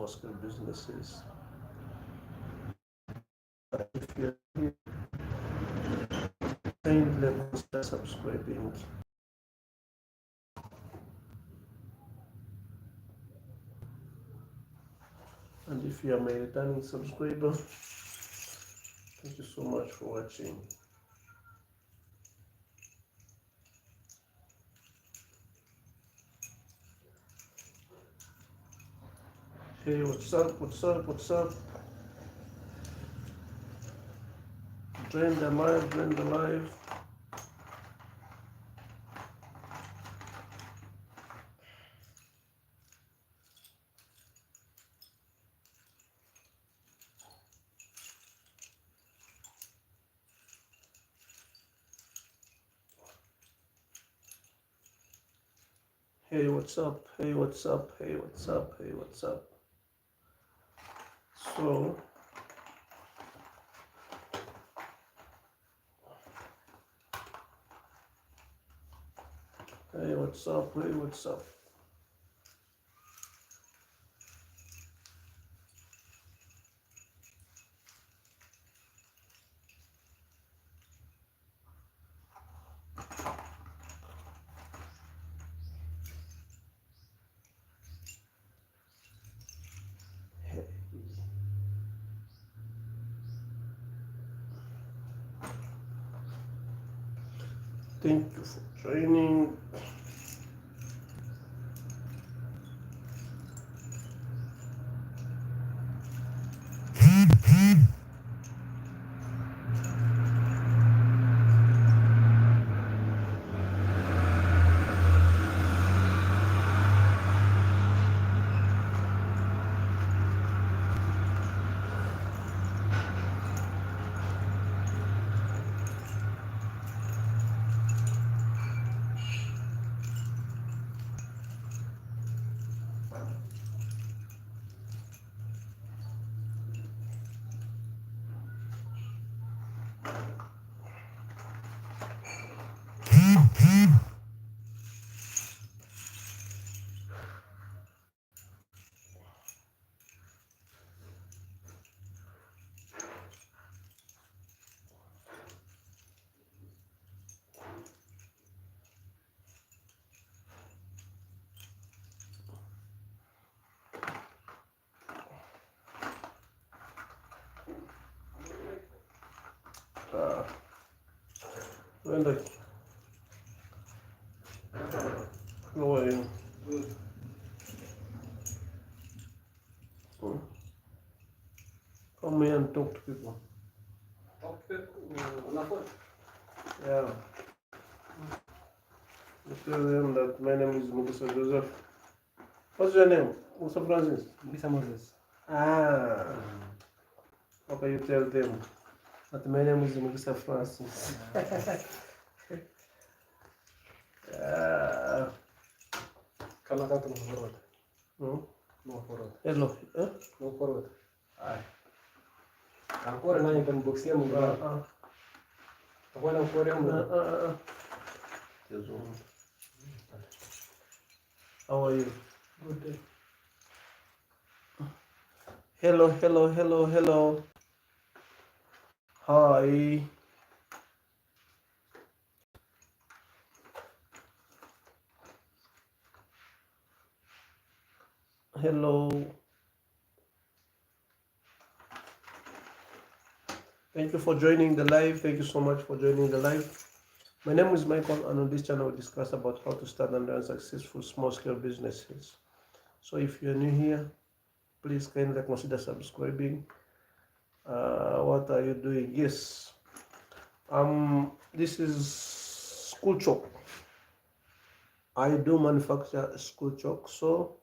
small scale businesses. If you're here, kindly consider subscribing. And if you are my returning subscriber, thank you so much for watching. Hey, what's up? What's up? What's up? Join the live, join the live. Hey, what's up? Hey, what's up? Hey, what's up? Hey, what's up? So, hey, what's up? Hey, what's up? Hey. Thank you for joining. Uh, when the how are you? Hmm? Come here and talk to people. Yeah. You tell them that my name is Mugisa Joseph. What's your name? Musa Francis. Bisa Moses. Ah. Okay, you tell them that my name is Mugisa Francis. Yeah. Kalau kau tunggu forward, Hmm? no forward, Hello. Huh? no forward. Aye. Aku orang nanya kan box dia mungkin. Aku orang forward mungkin. Yes, how are you? Good day. Hello, hello, hello, hello. Hi. Hello. Thank you for joining the live. Thank you so much for joining the live. My name is Michael, and on this channel we discuss about how to start and run successful small-scale businesses. So if you're new here, please kindly consider subscribing. What are you doing? Yes. This is Schoolchalk. I do manufacture Schoolchalk, so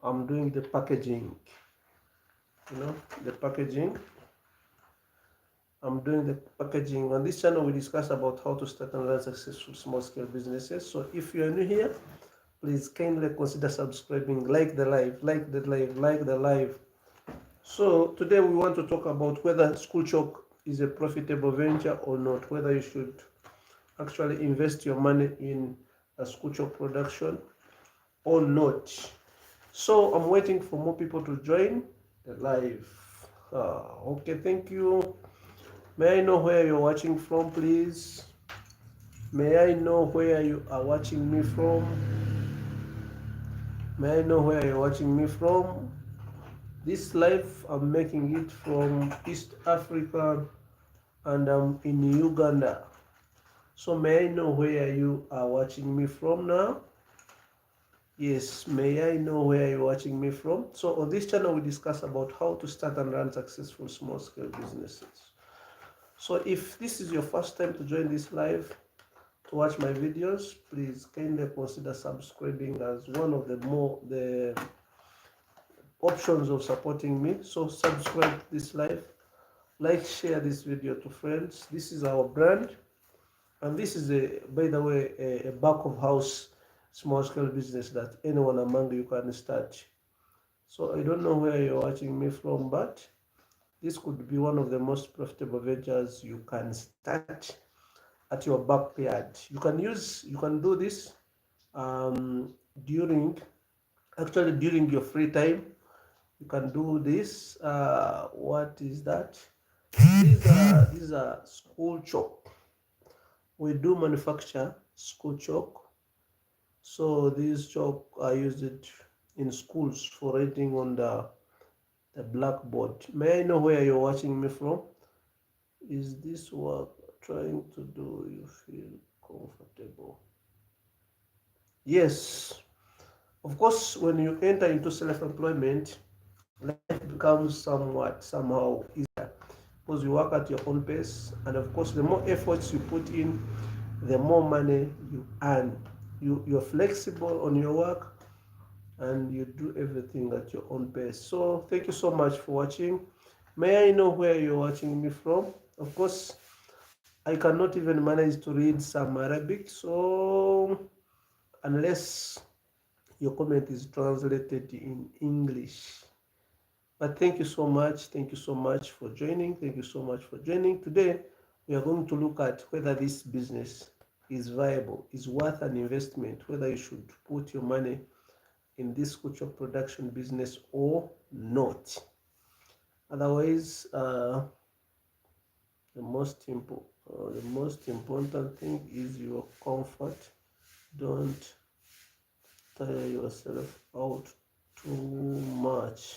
I'm doing the packaging. You know, the packaging. I'm doing the packaging. On this channel, we discuss about how to start and run successful small-scale businesses. So if you are new here, please kindly consider subscribing, like the live, like the live, like the live. So today we want to talk about whether Schoolchalk is a profitable venture or not, whether you should actually invest your money in a Schoolchalk production or not. So I'm waiting for more people to join the live. Okay, thank you. May I know where you're watching from, please? May I know where you are watching me from? May I know where you're watching me from? This live, I'm making it from East Africa and I'm in Uganda. So may I know where you are watching me from now? Yes, may I know where you're watching me from? So on this channel, we discuss about how to start and run successful small-scale businesses. So if this is your first time to join this live, to watch my videos, please kindly consider subscribing as one of the options of supporting me. So subscribe to this live, like, share this video to friends. This is our brand, and this is by the way, a back of house small scale business that anyone among you can start. So I don't know where you're watching me from, but this could be one of the most profitable ventures you can start at your backyard. You can do this um, during during your free time. You can do this. What is that? These are school chalk. We do manufacture school chalk. So these chalk are used in schools for writing on the blackboard. May I know where you're watching me from? Is this work trying to do you feel comfortable? Yes. Of course, when you enter into self-employment, life becomes somehow easier because you work at your own pace, and of course, the more efforts you put in, the more money you earn. You're flexible on your work, and you do everything at your own pace. So thank you so much for watching. May I know where you're watching me from? Of course, I cannot even manage to read some Arabic, so unless your comment is translated in English. But thank you so much. Thank you so much for joining. Thank you so much for joining. Today, we are going to look at whether this business is viable, is worth an investment, whether you should put your money in this culture production business or not. Otherwise, the most important thing is your comfort. Don't tire yourself out too much.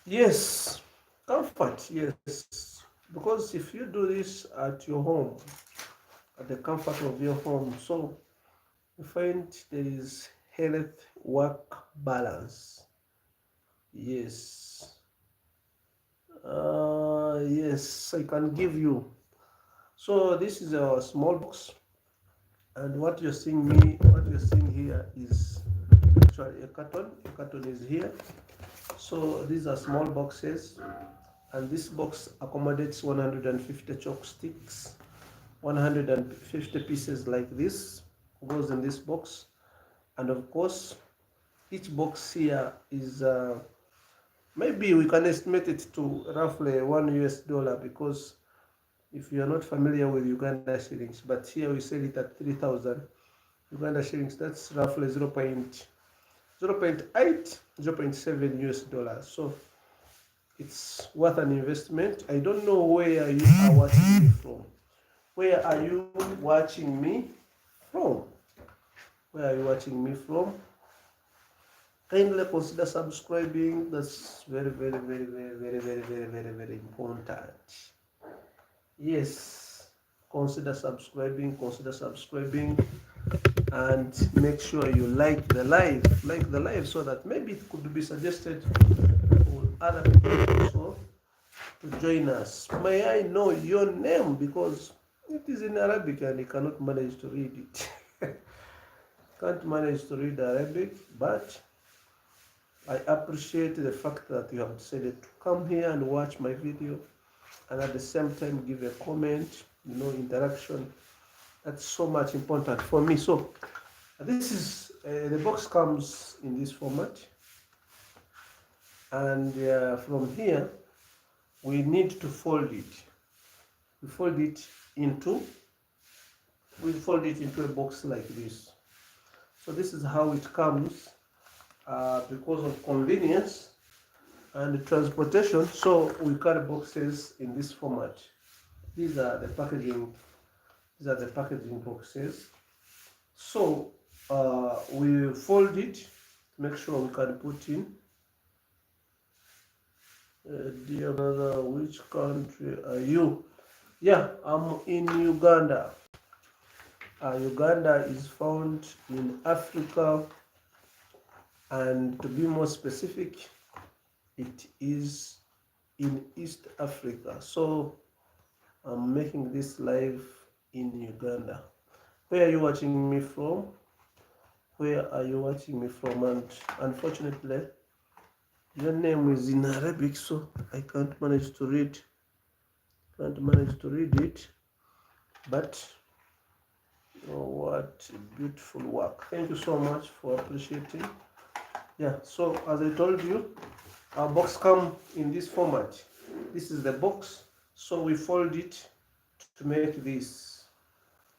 Yes, comfort, yes. Because if you do this at your home, at the comfort of your home, so you find there is health work balance. Yes. Yes, I can give you. So this is a small box, and what you're seeing here is actually a carton. A carton is here. So these are small boxes, and this box accommodates 150 chalk sticks. 150 pieces like this goes in this box, and of course each box here is maybe we can estimate it to roughly $1 because if you are not familiar with Uganda shillings, but here we sell it at 3,000 Uganda shillings. That's roughly 0.8 $0.7. So it's worth an investment. I don't know where you are watching me from. Where are you watching me from? Where are you watching me from? Kindly consider subscribing. That's very, very, very, very, very, very, very, very, very important. Yes, consider subscribing, and make sure you like the live so that maybe it could be suggested for other people also to join us. May I know your name, because it is in Arabic and I cannot manage to read it. Can't manage to read Arabic, but I appreciate the fact that you have decided to come here and watch my video, and at the same time give a comment, interaction. That's so much important for me. So this is the box comes in this format, and from here we need to fold it. We fold it into a box like this. So this is how it comes because of convenience and transportation. So we carry boxes in this format. These are the packaging. These are the packaging boxes. So we fold it to make sure we can put in. Dear brother, which country are you? Yeah, I'm in Uganda. Uganda is found in Africa, and to be more specific, it is in East Africa. So I'm making this live in Uganda. Where are you watching me from? Where are you watching me from? And unfortunately, your name is in Arabic, so I can't manage to read. It. But oh, what beautiful work! Thank you so much for appreciating. Yeah. So as I told you, our box come in this format. This is the box. So we fold it to make this.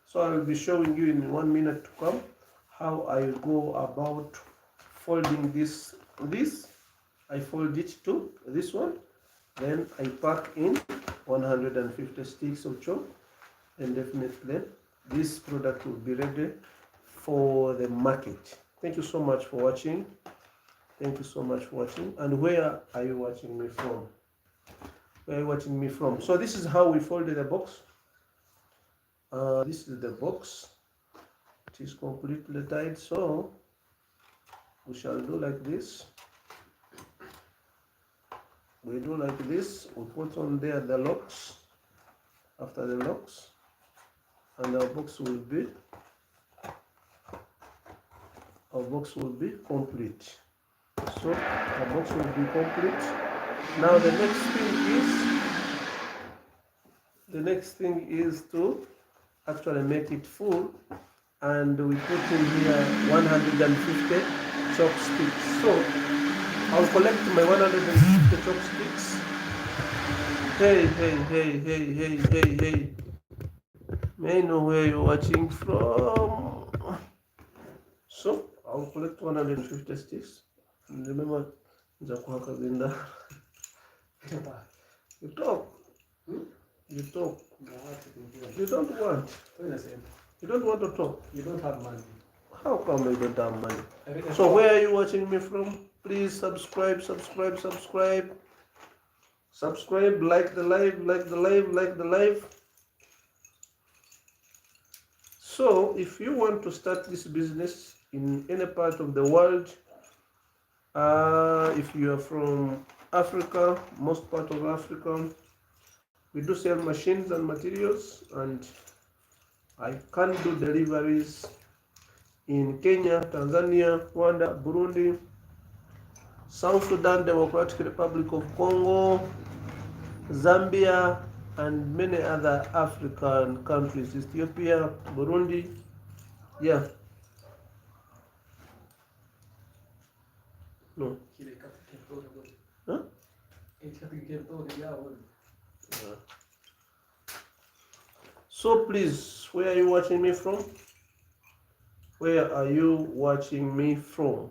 So I will be showing you in 1 minute to come how I go about folding this. I fold it to this one, then I pack in 150 sticks of chalk, and definitely this product will be ready for the market. Thank you so much for watching. Thank you so much for watching. And where are you watching me from? Where are you watching me from? So this is how we folded the box. This is the box. It is completely tied, so we shall do like this. We do like this. We put on there the locks. After the locks, and our box will be complete. So our box will be complete. Now the next thing is to actually make it full, and we put in here 150 chopsticks. So I'll collect my 150 chopsticks. Hey. May I know where you're watching from? So I'll collect 150 sticks. Remember, you talk. You talk. You don't want. You don't want to talk. You don't have money. How come I don't have money? So where are you watching me from? Please subscribe. Subscribe, like the live. So if you want to start this business in any part of the world, if you are from Africa, most part of Africa, we do sell machines and materials, and I can do deliveries in Kenya, Tanzania, Rwanda, Burundi, South Sudan, Democratic Republic of Congo, Zambia, and many other African countries, Ethiopia, Burundi. Yeah. No. Huh? So please, where are you watching me from? Where are you watching me from?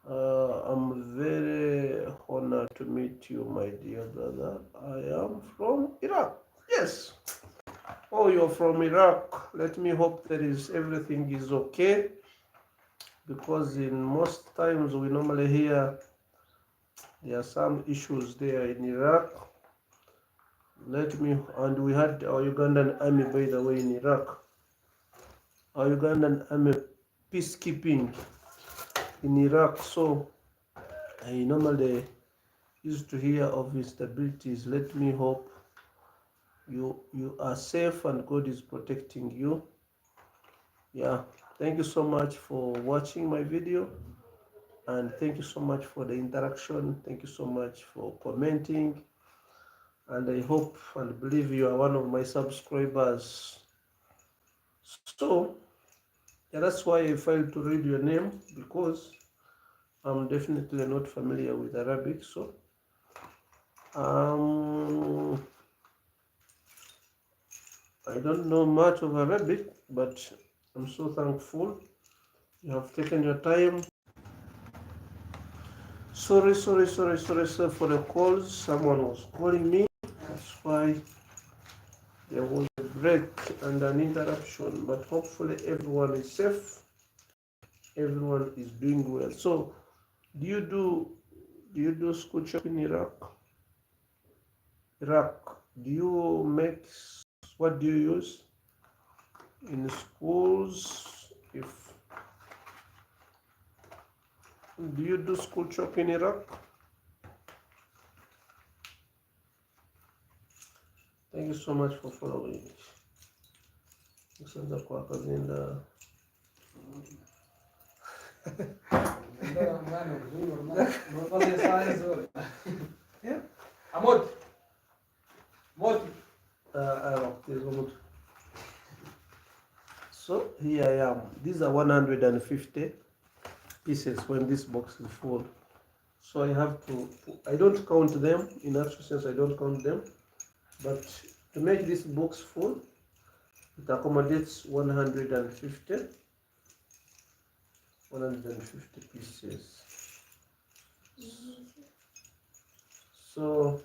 I'm very honored to meet you, my dear brother. I am from Iraq. Yes. Oh, you're from Iraq. Let me hope everything is okay, because in most times we normally hear there are some issues there in Iraq. And we had our Ugandan army, by the way, in Iraq. Our Ugandan army peacekeeping in Iraq. So I normally used to hear of instabilities. Let me hope you are safe and God is protecting you. Yeah. Thank you so much for watching my video, and thank you so much for the interaction. Thank you so much for commenting, and I hope and believe you are one of my subscribers. So yeah, that's why I failed to read your name, because I'm definitely not familiar with Arabic. So I don't know much of Arabic, but I'm so thankful You have taken your time. Sorry for the calls. Someone was calling me. That's why there was a break and an interruption. But hopefully everyone is safe. Everyone is doing well. So, do you do Schoolchalk in Iraq? Iraq. Do you make, what do you use in schools? If do you do Schoolchalk in Iraq? Thank you so much for following. Kusanza kwa kazinda. Amot. Mot. So here I am. These are 150 pieces when this box is full. So I have to, I don't count them, in actual sense I don't count them, but to make this box full, it accommodates 150 pieces. So,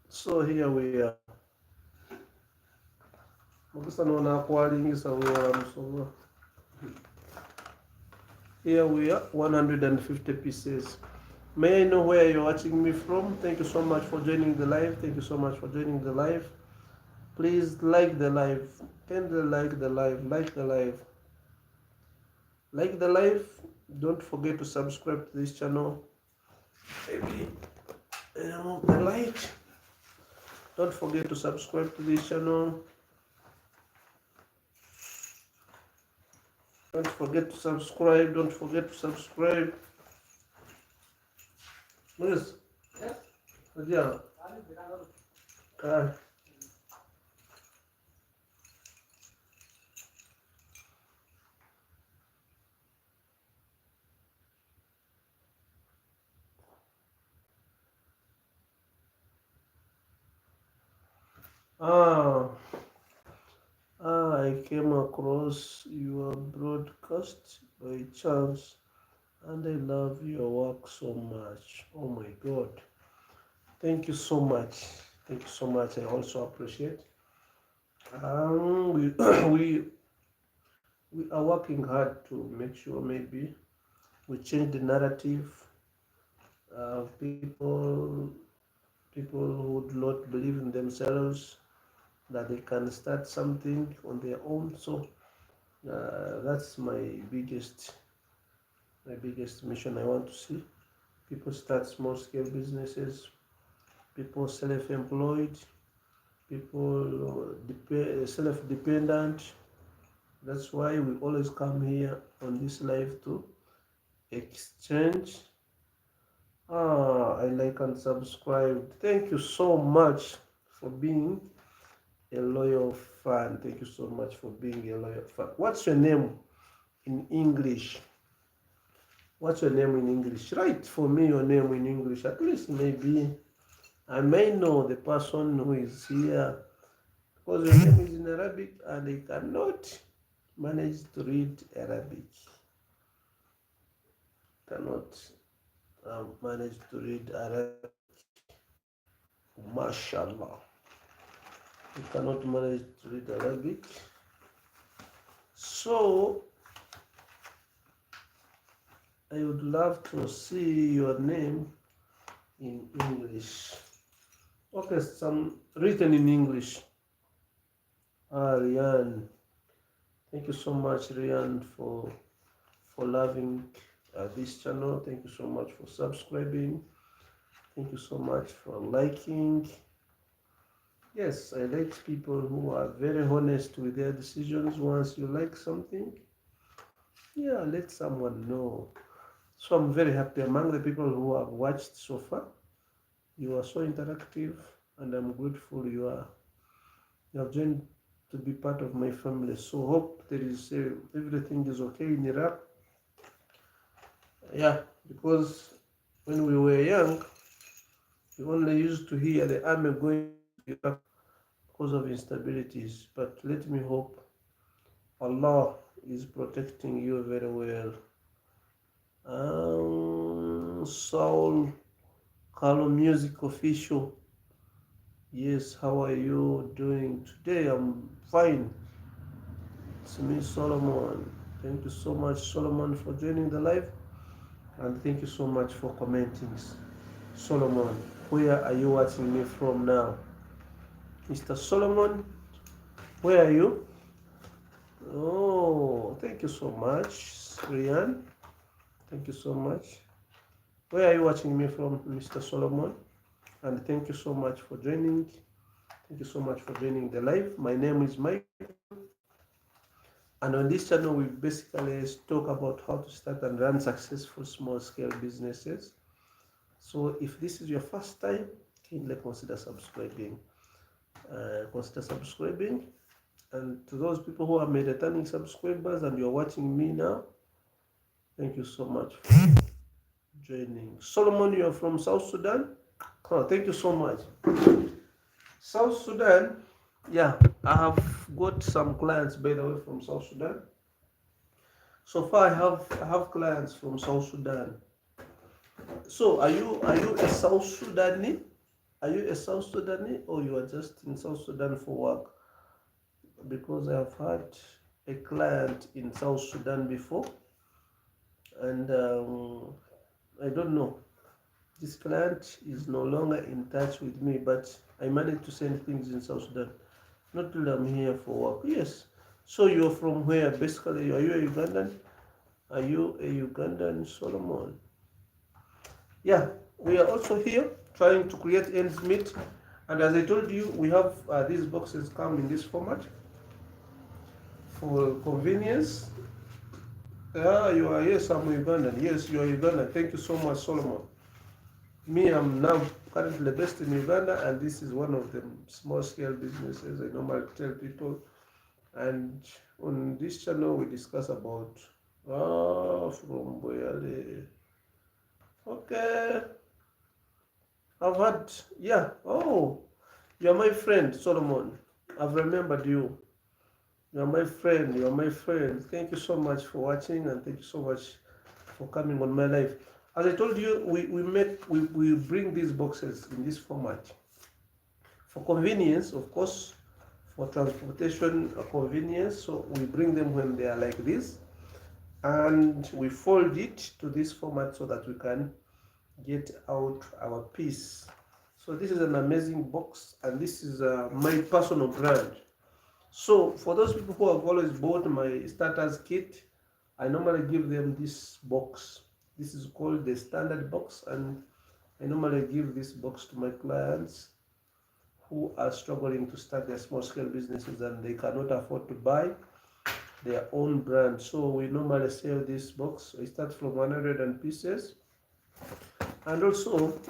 so here we are. Here we are, 150 pieces. May I know where you're watching me from? Thank you so much for joining the live. Thank you so much for joining the live. Please like the live. Kindly like the live. Like the live. Like the live. Don't forget to subscribe to this channel. Maybe the light. Don't forget to subscribe to this channel. Don't forget to subscribe. Don't forget to subscribe. Yes. Yeah. I came across your broadcast by chance and I love your work so much. Oh my God. Thank you so much. Thank you so much. I also appreciate. We, we are working hard to make sure maybe we change the narrative of people who do not believe in themselves, that they can start something on their own. So that's my biggest mission. I want to see people start small scale businesses, people self-employed, people self-dependent. That's why we always come here on this live to exchange. I like and subscribe. Thank you so much for being a loyal fan. Thank you so much for being a loyal fan. What's your name in English? What's your name in English? Write for me your name in English. At least maybe I may know the person who is here, because your name is in Arabic and I cannot manage to read Arabic. Cannot manage to read Arabic. MashaAllah. You cannot manage to read Arabic. So I would love to see your name in English. Okay, some written in English. Rian. Thank you so much, Rian, for loving this channel. Thank you so much for subscribing. Thank you so much for liking. Yes, I like people who are very honest with their decisions. Once you like something, yeah, let someone know. So I'm very happy among the people who have watched so far. You are so interactive, and I'm grateful you have joined to be part of my family. So hope there is everything is okay in Iraq. Yeah, because when we were young, You only used to hear the army going to Iraq because of instabilities. But let me hope Allah is protecting you very well. Soul Carlo Music Official. Yes, how are you doing today? I'm fine. It's me, Solomon. Thank you so much, Solomon, for joining the live. And thank you so much for commenting. Solomon, where are you watching me from now? Mr. Solomon, where are you? Oh, thank you so much, Rian. Thank you so much. Where are you watching me from, Mr. Solomon? And thank you so much for joining. Thank you so much for joining the live. My name is Michael. And on this channel, we basically talk about how to start and run successful small scale businesses. So if this is your first time, kindly consider subscribing. And to those people who have made returning subscribers and you're watching me now, thank you so much for joining. Solomon, you're from South Sudan? Oh, thank you so much. South Sudan, yeah, I have got some clients, by the way, from South Sudan. So far, I have clients from South Sudan. So, are you a South Sudanese? Are you a South Sudanese, or you are just in South Sudan for work? Because I have had a client in South Sudan before, and I don't know. This client is no longer in touch with me, but I managed to send things in South Sudan. Not till I'm here for work. Yes. So you're from where? Basically, are you a Ugandan? Are you a Ugandan, Solomon? Yeah, we are also here trying to create ends meet. And as I told you, we have these boxes come in this format for convenience. Yeah, you are. Yes, I'm Ugandan. Yes, you are Ugandan. Thank you so much, Solomon. Me, I'm now currently based in Uganda, and this is one of the small scale businesses I normally tell people. And on this channel, we discuss about from where okay, I've had yeah. Oh, you're my friend, Solomon. I've remembered you. You're my friend. You're my friend. Thank you so much for watching, and thank you so much for coming on my live. As I told you, we bring these boxes in this format for convenience, of course, for transportation convenience. So we bring them when they are like this, and we fold it to this format so that we can get out our piece. So this is an amazing box, and this is my personal brand. So for those people who have always bought my starters kit, I normally give them this box. This is called the standard box, and I normally give this box to my clients who are struggling to start their small scale businesses and they cannot afford to buy their own brand. So we normally sell this box. I start from 100 pieces, and also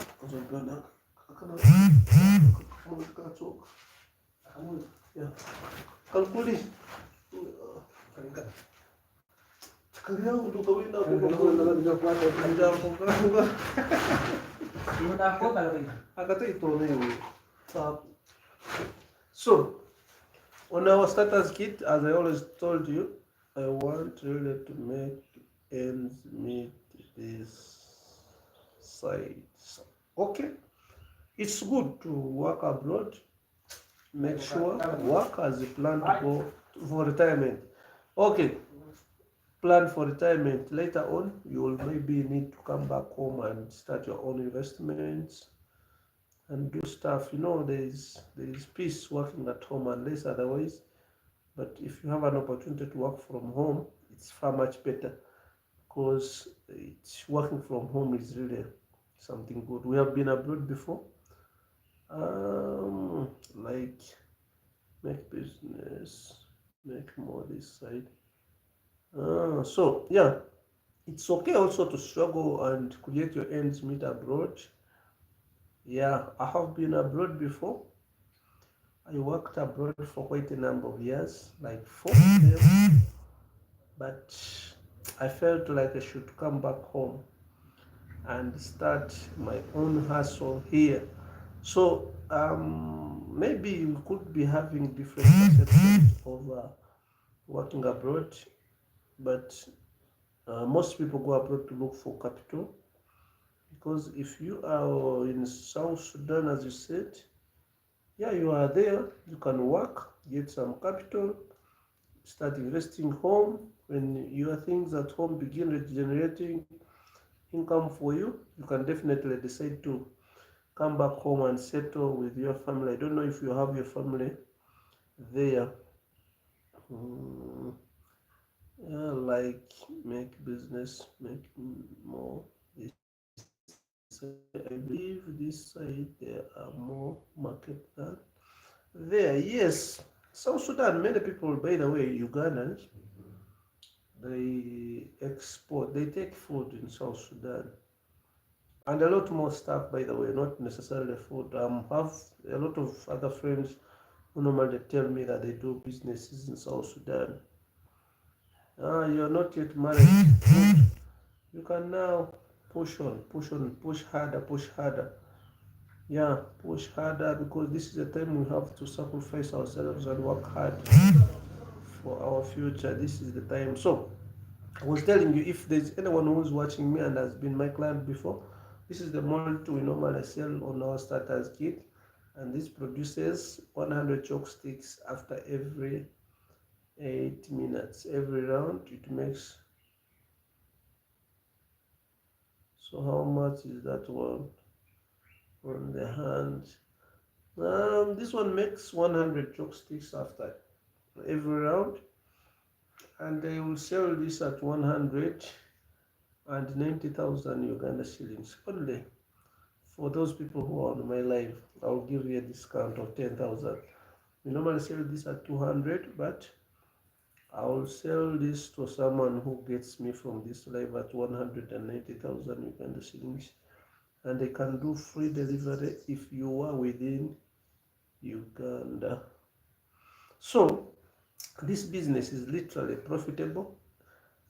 yeah. Kalkuli. So on our starters kit, as I always told you, I want really to make ends meet this side. Okay, it's good to work abroad. Make sure work as you plan to go for retirement. Okay, plan for retirement. Later on, you will maybe need to come back home and start your own investments and do stuff. There is peace working at home unless otherwise. But if you have an opportunity to work from home, it's far much better because it's working from home is really something good. We have been abroad before. Like make business, make more this side. So yeah, it's okay also to struggle and create your ends meet abroad. Yeah, I have been abroad before. I worked abroad for quite a number of years, like 4 years, but I felt like I should come back home and start my own hustle here. So maybe we could be having different perceptions of working abroad, but most people go abroad to look for capital, because if you are in South Sudan, as you said, yeah, you are there, you can work, get some capital, start investing home. When your things at home begin generating income for you, you can definitely decide to come back home and settle with your family. I don't know if you have your family there. Mm, yeah, like make business, make more. This I believe this side there are more market than there. Yes, South Sudan. Many people, by the way, Ugandans, they export, they take food in South Sudan, and a lot more stuff, by the way, not necessarily food. Have a lot of other friends who normally tell me that they do businesses in South Sudan. You're not yet married. Good. You can now push harder, push harder. Yeah, push harder, because this is the time we have to sacrifice ourselves and work hard for our future. This is the time. So, I was telling you, if there's anyone who's watching me and has been my client before, this is the mold we normally sell on our starters kit, and this produces 100 chalk sticks after every 8 minutes. Every round it makes. So how much is that one on the hand? This one makes 100 chalk sticks after every round, and they will sell this at 190,000 Uganda shillings only. For those people who are on my live, I'll give you a discount of 10,000. We normally sell this at 200, but I will sell this to someone who gets me from this live at 190,000 Uganda shillings, and they can do free delivery if you are within Uganda. So this business is literally profitable,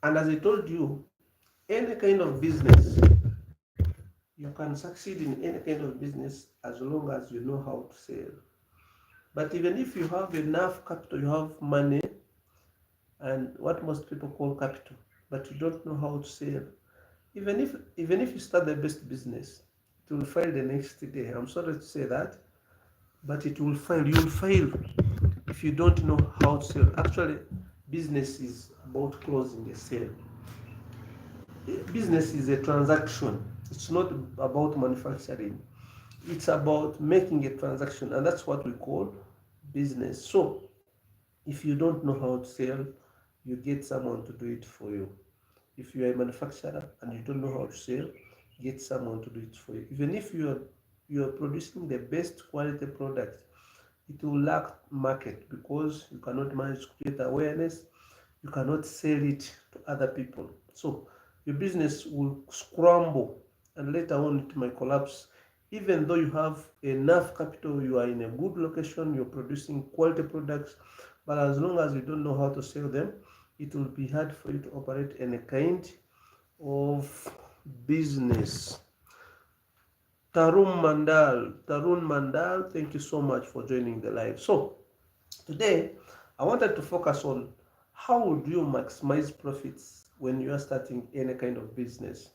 and as I told you, any kind of business, you can succeed in any kind of business as long as you know how to sell. But even if you have enough capital, you have money and what most people call capital, but you don't know how to sell, even if you start the best business, it will fail the next day. I'm sorry to say that, but it will fail. You will fail if you don't know how to sell. Actually, business is about closing a sale. Business is a transaction. It's not about manufacturing. It's about making a transaction, and that's what we call business. So if you don't know how to sell, you get someone to do it for you. If you are a manufacturer and you don't know how to sell, get someone to do it for you. Even if you are producing the best quality product, it will lack market, because you cannot manage to create awareness, you cannot sell it to other people. So your business will scramble, and later on it might collapse. Even though you have enough capital, you are in a good location, you're producing quality products, but as long as you don't know how to sell them, it will be hard for you to operate any kind of business. Tarun Mandal, thank you so much for joining the live. So today, I wanted to focus on how would you maximize profits when you are starting any kind of business.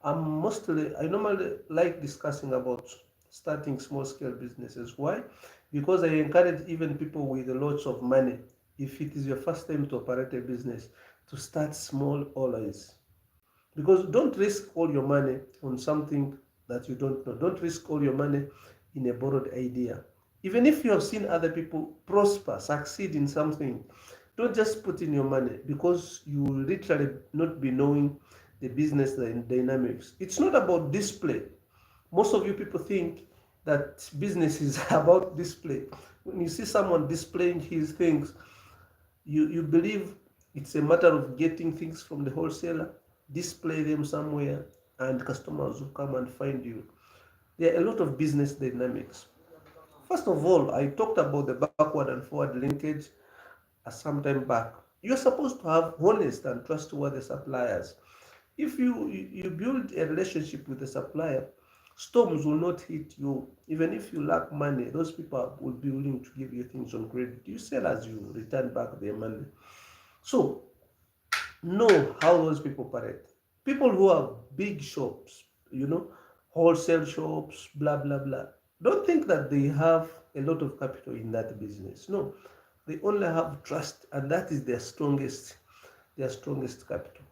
I normally like discussing about starting small scale businesses. Why? Because I encourage even people with lots of money, if it is your first time to operate a business, to start small always. Because don't risk all your money on something that you don't know. Don't risk all your money in a borrowed idea. Even if you have seen other people prosper, succeed in something, don't just put in your money, because you will literally not be knowing the business dynamics. It's not about display. Most of you people think that business is about display. When you see someone displaying his things, you believe it's a matter of getting things from the wholesaler, display them somewhere, and customers will come and find you. There are a lot of business dynamics. First of all, I talked about the backward and forward linkage some time back. You're supposed to have honest and trustworthy suppliers. If you build a relationship with a supplier, storms will not hit you. Even if you lack money, those people will be willing to give you things on credit. You sell as you return back their money. So know how those people operate. People who have big shops, wholesale shops, blah blah blah. Don't think that they have a lot of capital in that business. No, they only have trust, and that is their strongest capital.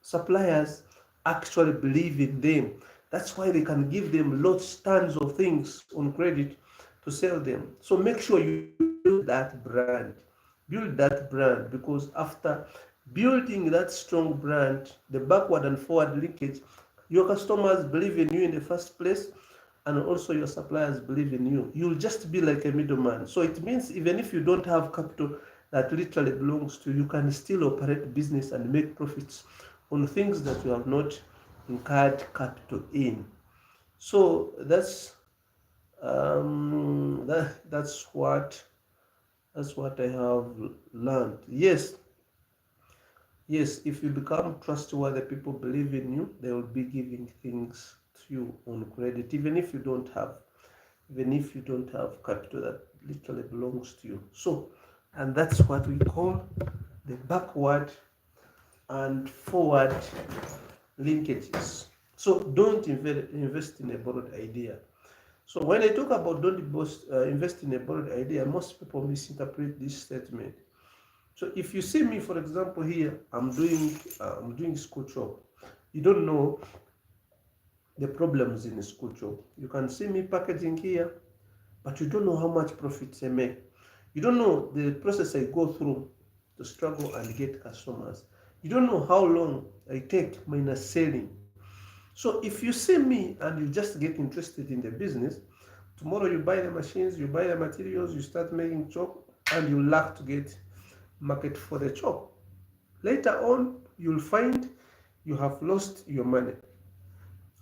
Suppliers actually believe in them. That's why they can give them lots, tons of things on credit to sell them. So make sure you build that brand. Build that brand, because after building that strong brand, the backward and forward linkage, your customers believe in you in the first place, and also your suppliers believe in you. You'll just be like a middleman. So it means even if you don't have capital that literally belongs to you, you can still operate business and make profits on things that you have not incurred capital in. So that's what I have learned. Yes, if you become trustworthy, people believe in you, they will be giving things to you on credit, even if you don't have capital that literally belongs to you. So, and that's what we call the backward and forward linkages. So don't invest in a borrowed idea. So when I talk about don't invest in a borrowed idea, most people misinterpret this statement. So if you see me, for example, here, I'm doing Schoolchalk. You don't know the problems in Schoolchalk. You can see me packaging here, but you don't know how much profits I make. You don't know the process I go through to struggle and get customers. You don't know how long I take minus selling. So if you see me and you just get interested in the business, tomorrow you buy the machines, you buy the materials, you start making chalk, and you lack to get market for the chalk. Later on, you'll find you have lost your money.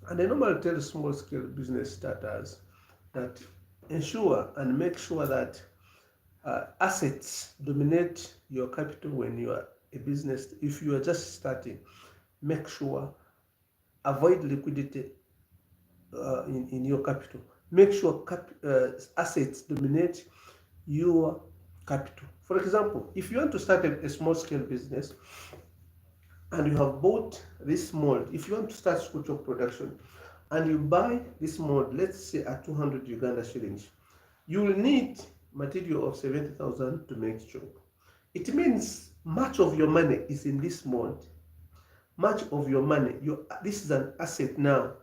And I normally tell small scale business starters that ensure and make sure that assets dominate your capital when you are a business. If you are just starting, make sure avoid liquidity in your capital. Make sure assets dominate your capital. For example, if you want to start a small scale business and you have bought this mold, if you want to start Schoolchalk production and you buy this mold, let's say at 200 Uganda shillings, you will need material of 70,000 to make chalk. It means much of your money is in this mold. Much of your money, this is an asset now.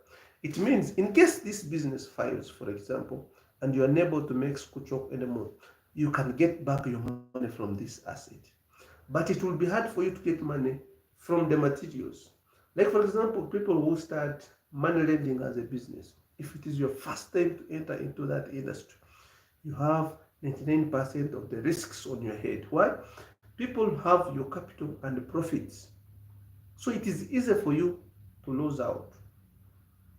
It means in case this business fails, for example, and you are unable to make Schoolchalk anymore, you can get back your money from this asset. But it will be hard for you to get money from the materials. Like for example, people who start money lending as a business, if it is your first time to enter into that industry, you have 99% of the risks on your head. Why? People have your capital and the profits. So it is easy for you to lose out.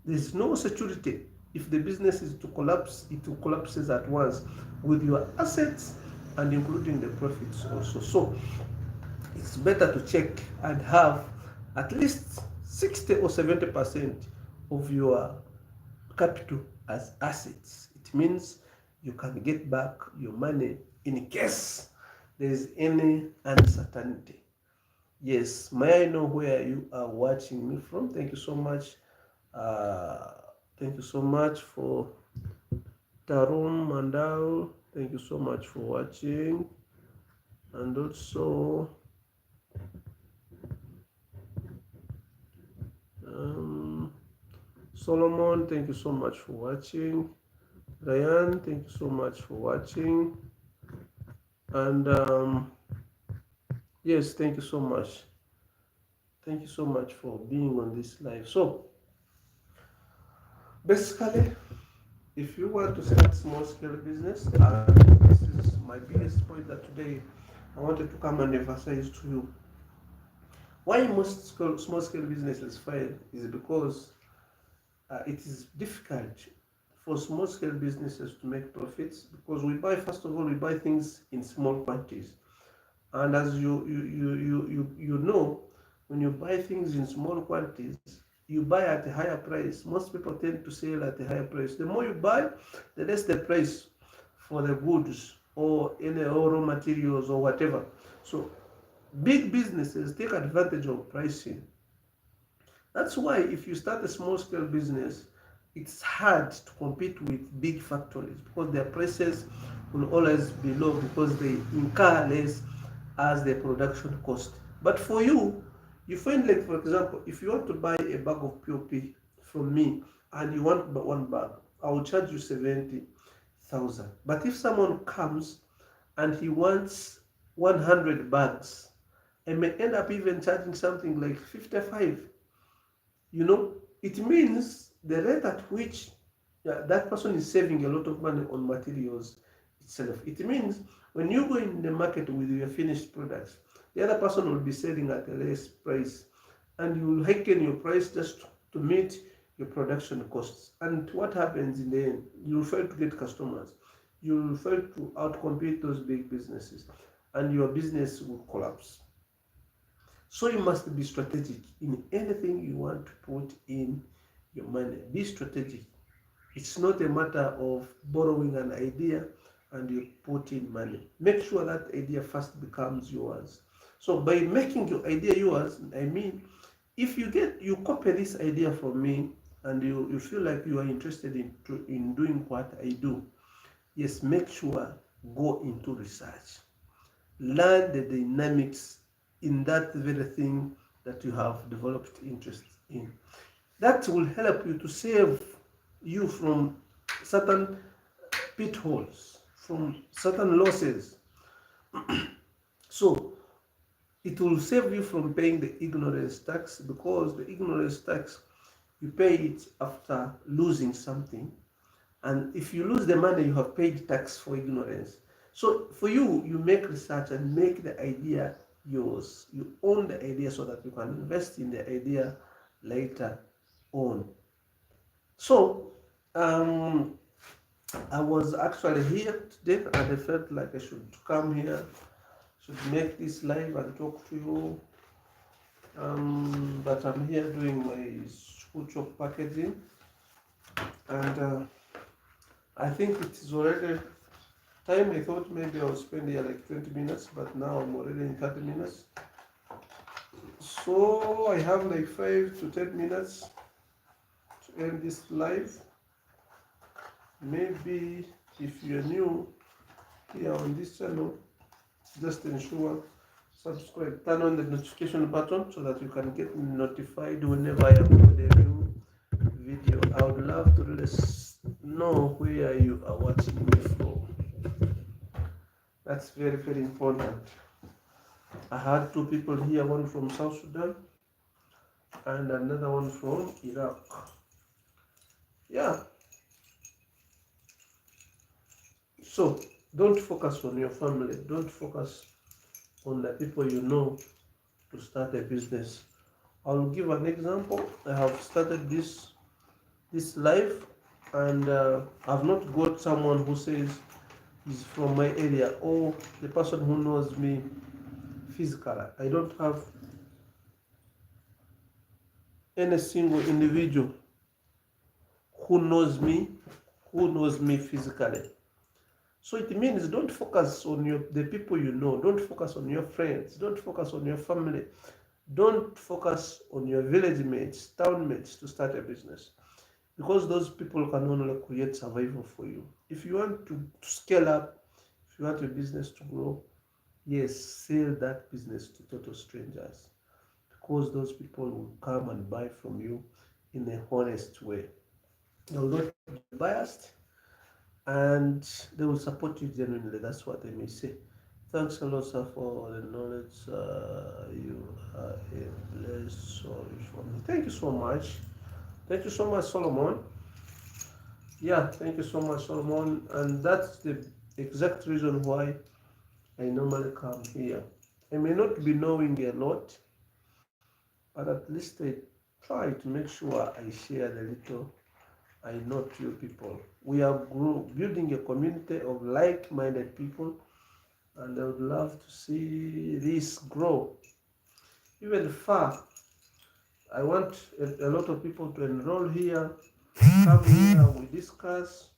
There is no security. If the business is to collapse, it will collapses at once with your assets and including the profits also. So it's better to check and have at least 60 or 70% of your capital as assets. It means you can get back your money in case there is any uncertainty. Yes, may I know where you are watching me from? Thank you so much. Uh, Thank you so much for Tarun Mandal. Thank you so much for watching. And also, Solomon, thank you so much for watching. Ryan, thank you so much for watching. And yes, thank you so much. Thank you so much for being on this live. So, basically, if you want to start small scale business, this is my biggest point that today I wanted to come and emphasize to you. Why most small scale businesses fail is because it is difficult for small scale businesses to make profits, because first of all, we buy things in small quantities. And as you know, when you buy things in small quantities, you buy at a higher price. Most people tend to sell at a higher price. The more you buy, the less the price for the goods or any raw materials or whatever. So big businesses take advantage of pricing. That's why if you start a small scale business, it's hard to compete with big factories because their prices will always be low because they incur less as their production cost. But for you, you find like for example, if you want to buy a bag of POP from me and you want one bag, I will charge you 70,000. But if someone comes and he wants 100 bags, I may end up even charging something like 55. It means the rate at which that person is saving a lot of money on materials itself. It means when you go in the market with your finished products, the other person will be selling at a less price, and you will hiken your price just to meet your production costs. And what happens in the end? You will fail to get customers. You will fail to outcompete those big businesses, and your business will collapse. So you must be strategic in anything you want to put in your money. Be strategic. It's not a matter of borrowing an idea and you put in money. Make sure that idea first becomes yours. So by making your idea yours, I mean, if you copy this idea from me and you feel like you are interested in doing what I do, yes, make sure go into research. Learn the dynamics in that very thing that you have developed interest in. That will help you to save you from certain pitfalls, from certain losses. So it will save you from paying the ignorance tax, because the ignorance tax, you pay it after losing something. And if you lose the money, you have paid tax for ignorance. So for you, you make research and make the idea yours. You own the idea so that you can invest in the idea later on. So I was actually here today and I felt like I should come here, should make this live and talk to you. But I'm here doing my Schoolchalk packaging, and I think it is already time. I thought maybe I'll spend here like 20 minutes, but now I'm already in 30 minutes. So I have like 5 to 10 minutes to end this live. Maybe if you're new here on this channel, just ensure subscribe, turn on the notification button so that you can get notified whenever I upload a new video. I would love to really know where you are watching me from. That's very, very important. I had 2 people here, one from South Sudan and another one from Iraq. Yeah. So don't focus on your family. Don't focus on the people you know to start a business. I'll give an example. I have started this live, and I've not got someone who says he's from my area or the person who knows me physically. I don't have any single individual who knows me physically. So it means don't focus on the people you know. Don't focus on your friends. Don't focus on your family. Don't focus on your village mates, town mates to start a business, because those people can only create survival for you. If you want to scale up, if you want your business to grow, yes, sell that business to total strangers, because those people will come and buy from you in a honest way. They will not be biased, and they will support you genuinely. That's what I may say. Thanks a lot, sir, for the knowledge. You are a blessed soul for me. Thank you so much. Thank you so much, Solomon. Yeah, thank you so much, Solomon. And that's the exact reason why I normally come here. I may not be knowing a lot, but at least I try to make sure I share the little I know to you people. We are building a community of like-minded people, and I would love to see this grow. even far. I want a lot of people to enroll here, come here, we discuss,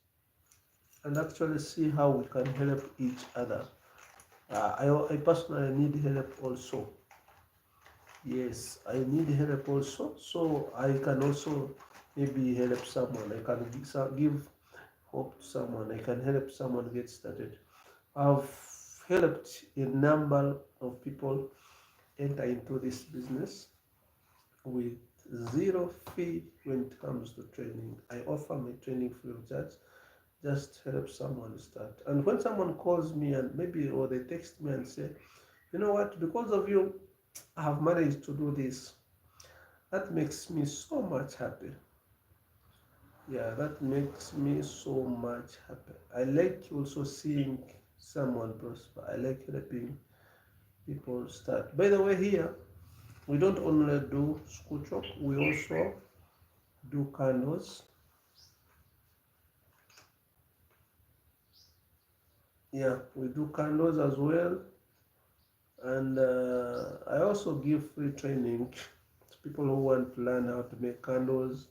and actually see how we can help each other. I personally need help also. Yes, I need help also, so I can also maybe help someone. I can give hope to someone. I can help someone get started. I've helped a number of people enter into this business with zero fee when it comes to training. I offer my training free of charge. Just help someone start. And when someone calls me and maybe or they text me and say, you know what, because of you, I have managed to do this. That makes me so much happy. Yeah, that makes me so much happy. I like also seeing someone prosper. I like helping people start. By the way, here we don't only do Schoolchalk, we also do candles. Yeah, we do candles as well, and I also give free training to people who want to learn how to make candles.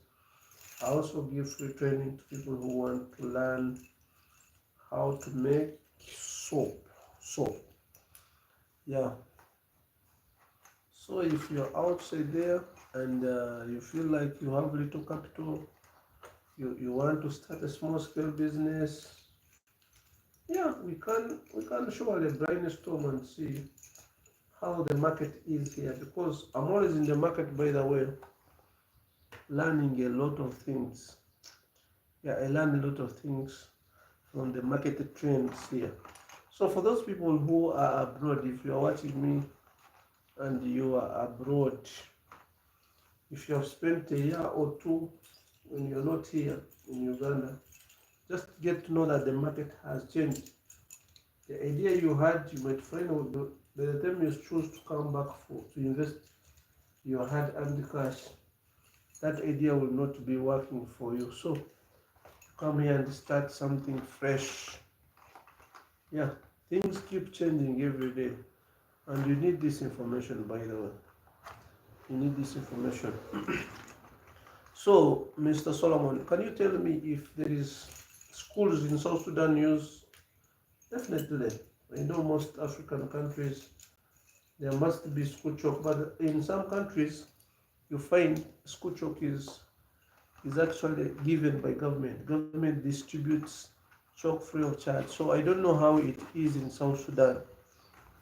I also give free training to people who want to learn how to make soap. Soap. Yeah. So if you're outside there and you feel like you have little capital, you want to start a small scale business, yeah, we can surely brainstorm and see how the market is here, because I'm always in the market, by the way, learning a lot of things. Yeah, I learn a lot of things from the market trends here. So for those people who are abroad, if you are watching me and you are abroad, if you have spent a year or two when you're not here in Uganda, just get to know that the market has changed. The idea you had, you might find out by the time you choose to come back to invest your hard-earned cash, that idea will not be working for you. So come here and start something fresh. Yeah, things keep changing every day, and you need this information, by the way. You need this information. So, Mr. Solomon, can you tell me if there is schools in South Sudan use? Definitely. I know most African countries there must be school chalk, but in some countries you find school chalk is actually given by government. Government distributes chalk free of charge. So I don't know how it is in South Sudan.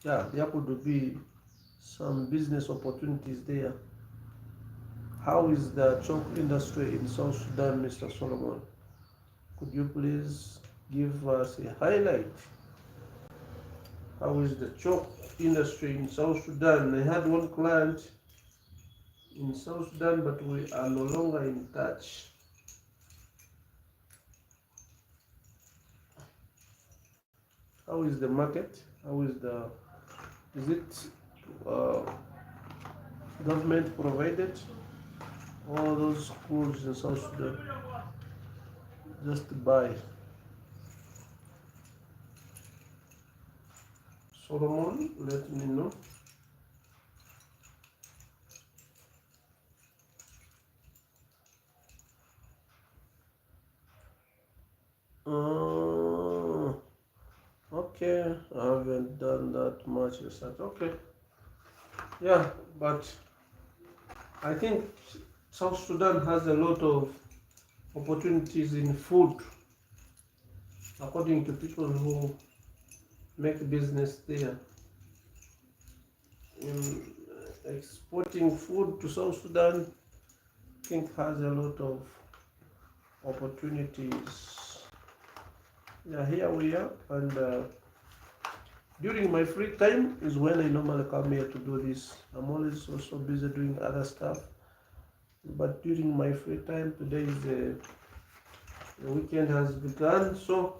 Yeah, there could be some business opportunities there. How is the chalk industry in South Sudan, Mr. Solomon? Could you please give us a highlight? How is the chalk industry in South Sudan? I had one client in South Sudan, but we are no longer in touch. How is the market? Is it uh, government provided? All those schools in South Sudan just buy. Solomon, let me know. Uh, okay, I haven't done that much research. Okay, yeah, but I think South Sudan has a lot of opportunities in food, according to people who make business there. In exporting food to South Sudan, I think has a lot of opportunities. Yeah, here we are, and during my free time is when I normally come here to do this. I'm always also busy doing other stuff, but during my free time, today is the weekend has begun, so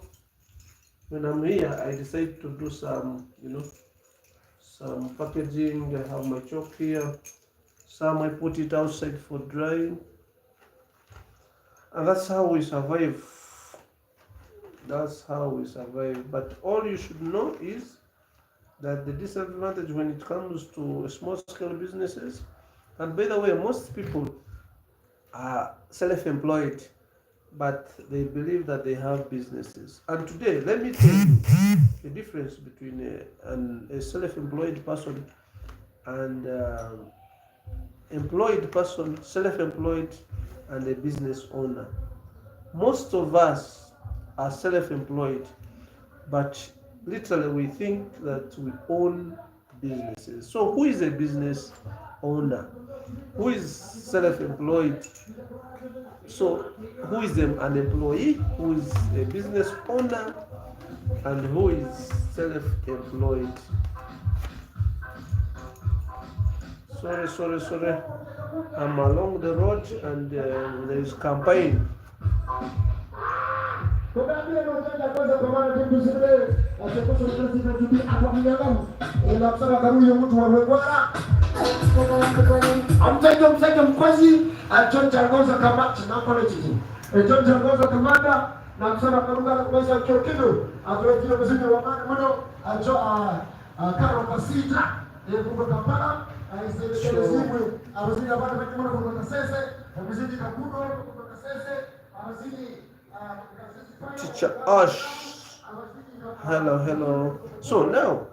when I'm here, I decide to do some packaging. I have my chalk here. Some I put it outside for drying, and that's how we survive. That's how we survive. But all you should know is that the disadvantage when it comes to small scale businesses, and by the way, most people are self-employed, but they believe that they have businesses. And today, let me tell you the difference between a self-employed person and employed person, self-employed, and a business owner. Most of us are self-employed, but literally we think that we own businesses. So who is a business owner? Who is self-employed? So who is an employee? Who is a business owner? And who is self-employed? Sorry. I'm along the road and there is campaign. Msaidia mkwazi achonjangoza kamati na college achonjangoza kamanda na msana karuga kwa kidogo atwetio mzidi wa mani mno acho karo pasita kuko Kampala aiselekele zimwe abazidi abana bakimona kuko Kasese abazidi kakudo kuko Kasese abazidi Teacher Ash. Hello. So now,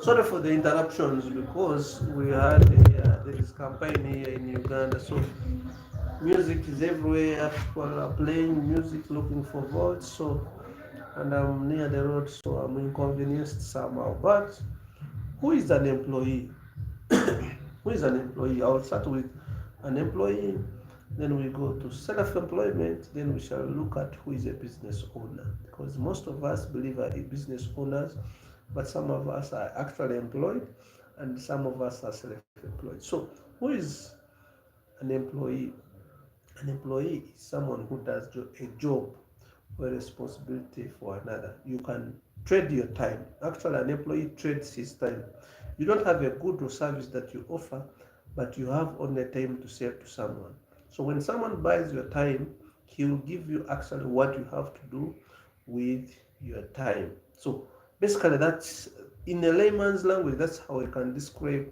sorry for the interruptions because we had this campaign here in Uganda. So music is everywhere. People are playing music, looking for votes. So, and I'm near the road, so I'm inconvenienced somehow. But who is an employee? Who is an employee? I'll start with an employee. Then we go to self-employment. Then we shall look at who is a business owner. Because most of us believe are business owners, but some of us are actually employed, and some of us are self-employed. So, who is an employee? An employee is someone who does a job or a responsibility for another. You can trade your time. Actually, an employee trades his time. You don't have a good or service that you offer, but you have only time to sell to someone. So when someone buys your time, he will give you actually what you have to do with your time. So basically, that's in a layman's language, that's how I can describe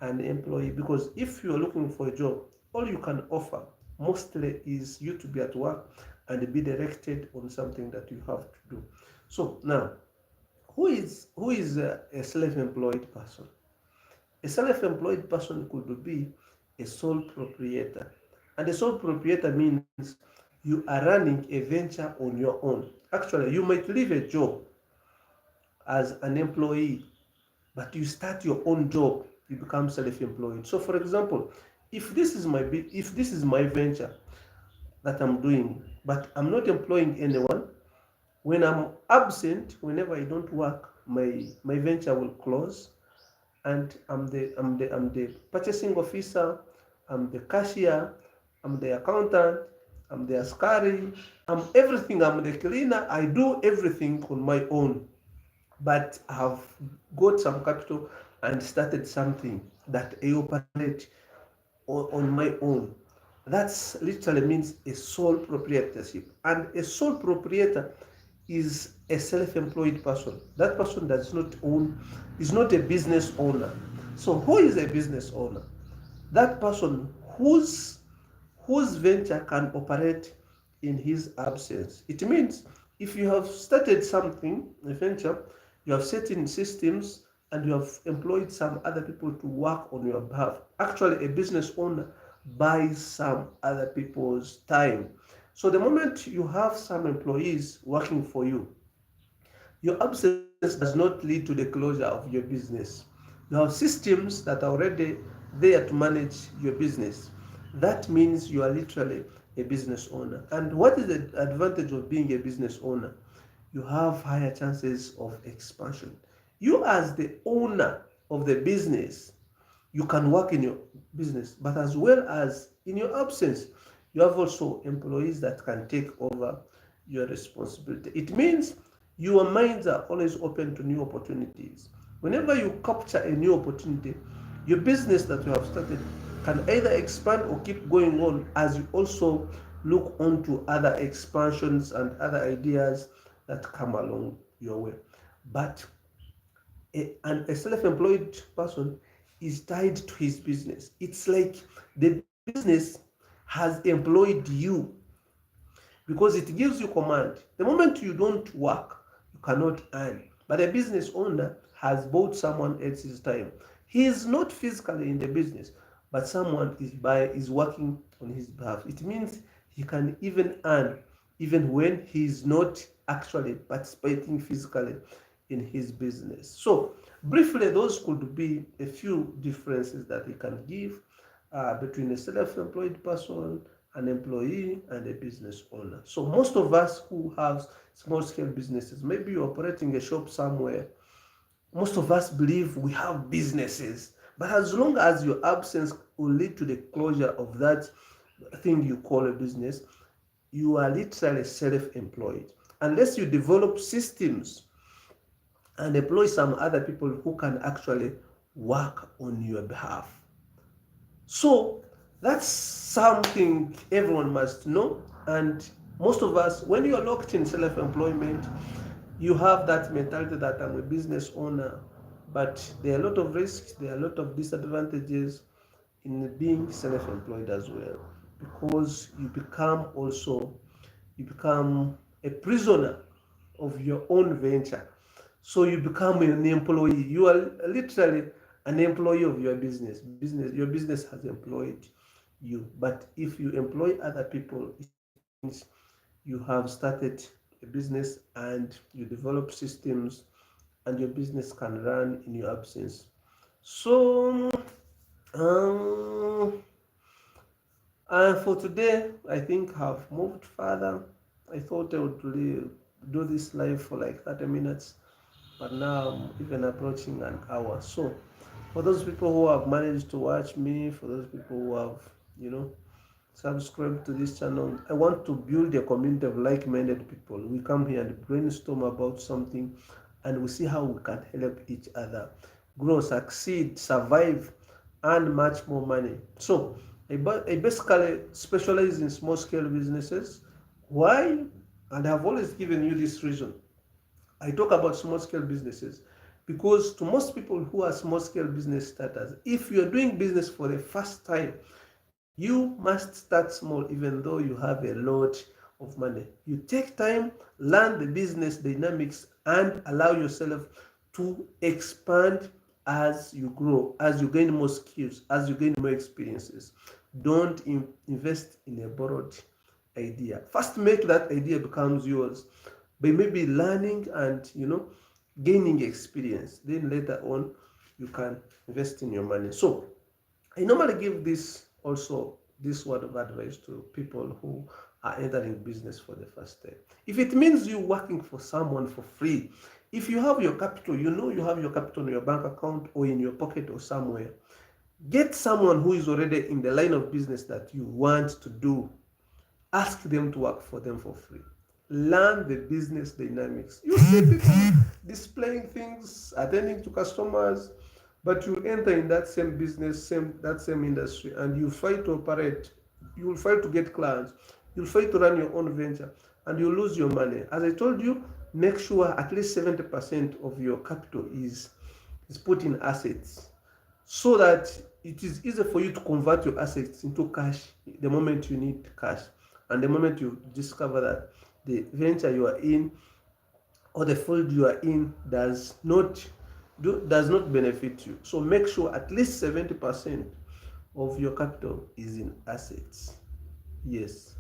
an employee. Because if you are looking for a job, all you can offer mostly is you to be at work and be directed on something that you have to do. So now, who is a self-employed person? A self-employed person could be a sole proprietor. And a sole proprietor means you are running a venture on your own. Actually, you might leave a job as an employee, but you start your own job, you become self-employed. So for example, if this is my venture that I'm doing, but I'm not employing anyone, when I'm absent, whenever I don't work, my venture will close, and I'm the purchasing officer, I'm the cashier, I'm the accountant, I'm the askari, I'm everything, I'm the cleaner, I do everything on my own. But I have got some capital and started something that I operate on my own. That's literally means a sole proprietorship. And a sole proprietor is a self-employed person. That person does not own, is not a business owner. So who is a business owner? That person whose venture can operate in his absence. It means if you have started something, a venture, you have set in systems and you have employed some other people to work on your behalf. Actually, a business owner buys some other people's time. So the moment you have some employees working for you, your absence does not lead to the closure of your business. You have systems that are already there to manage your business. That means you are literally a business owner. And what is the advantage of being a business owner? You have higher chances of expansion. You, as the owner of the business, you can work in your business, but as well as in your absence, you have also employees that can take over your responsibility. It means your minds are always open to new opportunities. Whenever you capture a new opportunity, your business that you have started can either expand or keep going on as you also look onto other expansions and other ideas that come along your way. But And a self-employed person is tied to his business. It's like the business has employed you because it gives you command. The moment you don't work, you cannot earn. But a business owner has bought someone else's time. He is not physically in the business, but someone is working on his behalf. It means he can even earn even when he is not actually participating physically in his business. So briefly, those could be a few differences that he can give between a self-employed person, an employee, and a business owner. So most of us who have small-scale businesses, maybe you're operating a shop somewhere, most of us believe we have businesses, but as long as your absence will lead to the closure of that thing you call a business, you are literally self-employed. Unless you develop systems and employ some other people who can actually work on your behalf. So that's something everyone must know. And most of us, when you are locked in self-employment, you have that mentality that I'm a business owner, but there are a lot of risks, there are a lot of disadvantages in being self-employed as well, because you become a prisoner of your own venture. So you become an employee. You are literally an employee of your business. Your business has employed you. But if you employ other people, it means you have started a business and you develop systems and your business can run in your absence. So um, for today, I think I've moved further. I thought I would really do this live for like 30 minutes, but now I'm even approaching an hour. So, for those people who have managed to watch me, for those people who have, you know, subscribed to this channel, I want to build a community of like-minded people. We come here and brainstorm about something, and we see how we can help each other grow, succeed, survive, and much more money. So I basically specialize in small scale businesses. Why? And I've always given you this reason. I talk about small scale businesses because to most people who are small scale business starters, if you're doing business for the first time, you must start small even though you have a lot of money. You take time, learn the business dynamics, and allow yourself to expand as you grow, as you gain more skills, as you gain more experiences. Don't invest in a borrowed idea. First, make that idea becomes yours by maybe learning and gaining experience. Then later on, you can invest in your money. So I normally give this word of advice to people who are entering business for the first time. If it means you working for someone for free, if you have your capital, you have your capital in your bank account or in your pocket or somewhere, get someone who is already in the line of business that you want to do. Ask them to work for them for free. Learn the business dynamics. You see people displaying things, attending to customers, but you enter in that same business, that same industry, and you fight to operate. You will fight to get clients. You'll fight to run your own venture, and you lose your money. As I told you, make sure at least 70% of your capital is put in assets, so that it is easy for you to convert your assets into cash the moment you need cash, and the moment you discover that the venture you are in or the field you are in does not benefit you. So make sure at least 70% of your capital is in assets. Yes.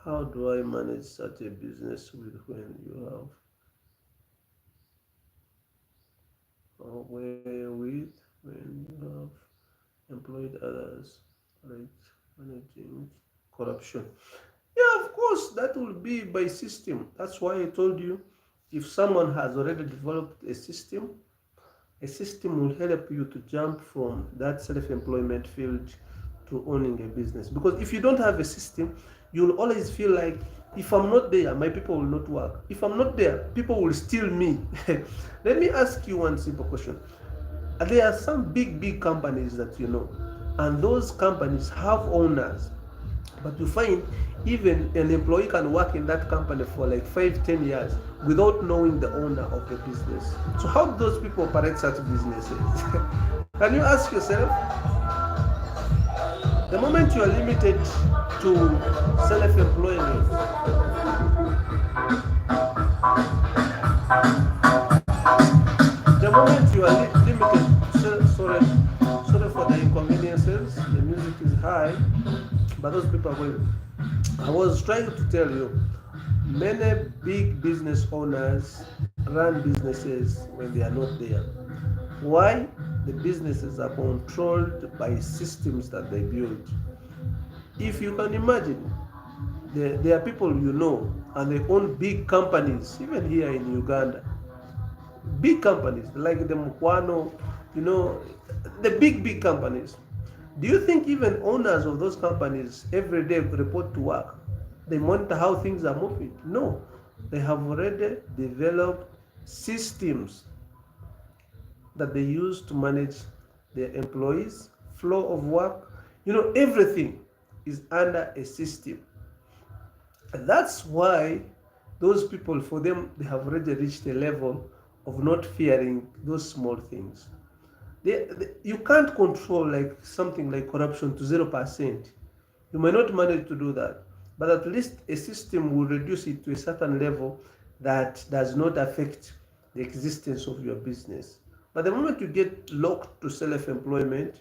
How do I manage such a business when you have when you have employed others, like managing corruption? Yeah, of course, that will be by system. That's why I told you, if someone has already developed a system will help you to jump from that self-employment field to owning a business. Because if you don't have a system, you'll always feel like, if I'm not there, my people will not work. If I'm not there, people will steal me. Let me ask you one simple question. There are some big companies that and those companies have owners. But you find even an employee can work in that company for like 5, 10 years without knowing the owner of the business. So how do those people operate such businesses? Can you ask yourself, the moment you are limited to self-employment, the moment you are limited to sorry for the inconveniences, the music is high, but those people are going. I was trying to tell you, many big business owners run businesses when they are not there. Why? The businesses are controlled by systems that they build. If you can imagine, there are people you know and they own big companies, even here in Uganda. Big companies like the Mukwano, you know, the big companies. Do you think even owners of those companies every day report to work? They monitor how things are moving? No. They have already developed systems that they use to manage their employees, flow of work. Everything is under a system. And that's why those people, for them, they have already reached a level of not fearing those small things. You can't control like something like corruption to 0%. You may not manage to do that, but at least a system will reduce it to a certain level that does not affect the existence of your business. But the moment you get locked to self-employment,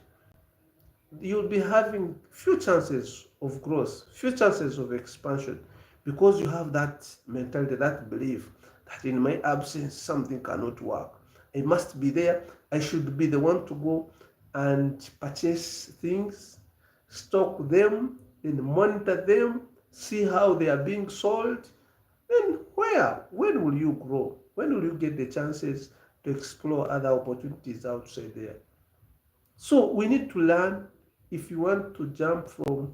you'll be having few chances of growth, few chances of expansion, because you have that mentality, that belief that in my absence something cannot work. I must be there. I should be the one to go and purchase things, stock them, and monitor them, see how they are being sold. Then when will you grow? When will you get the chances to explore other opportunities outside there? So we need to learn, if you want to jump from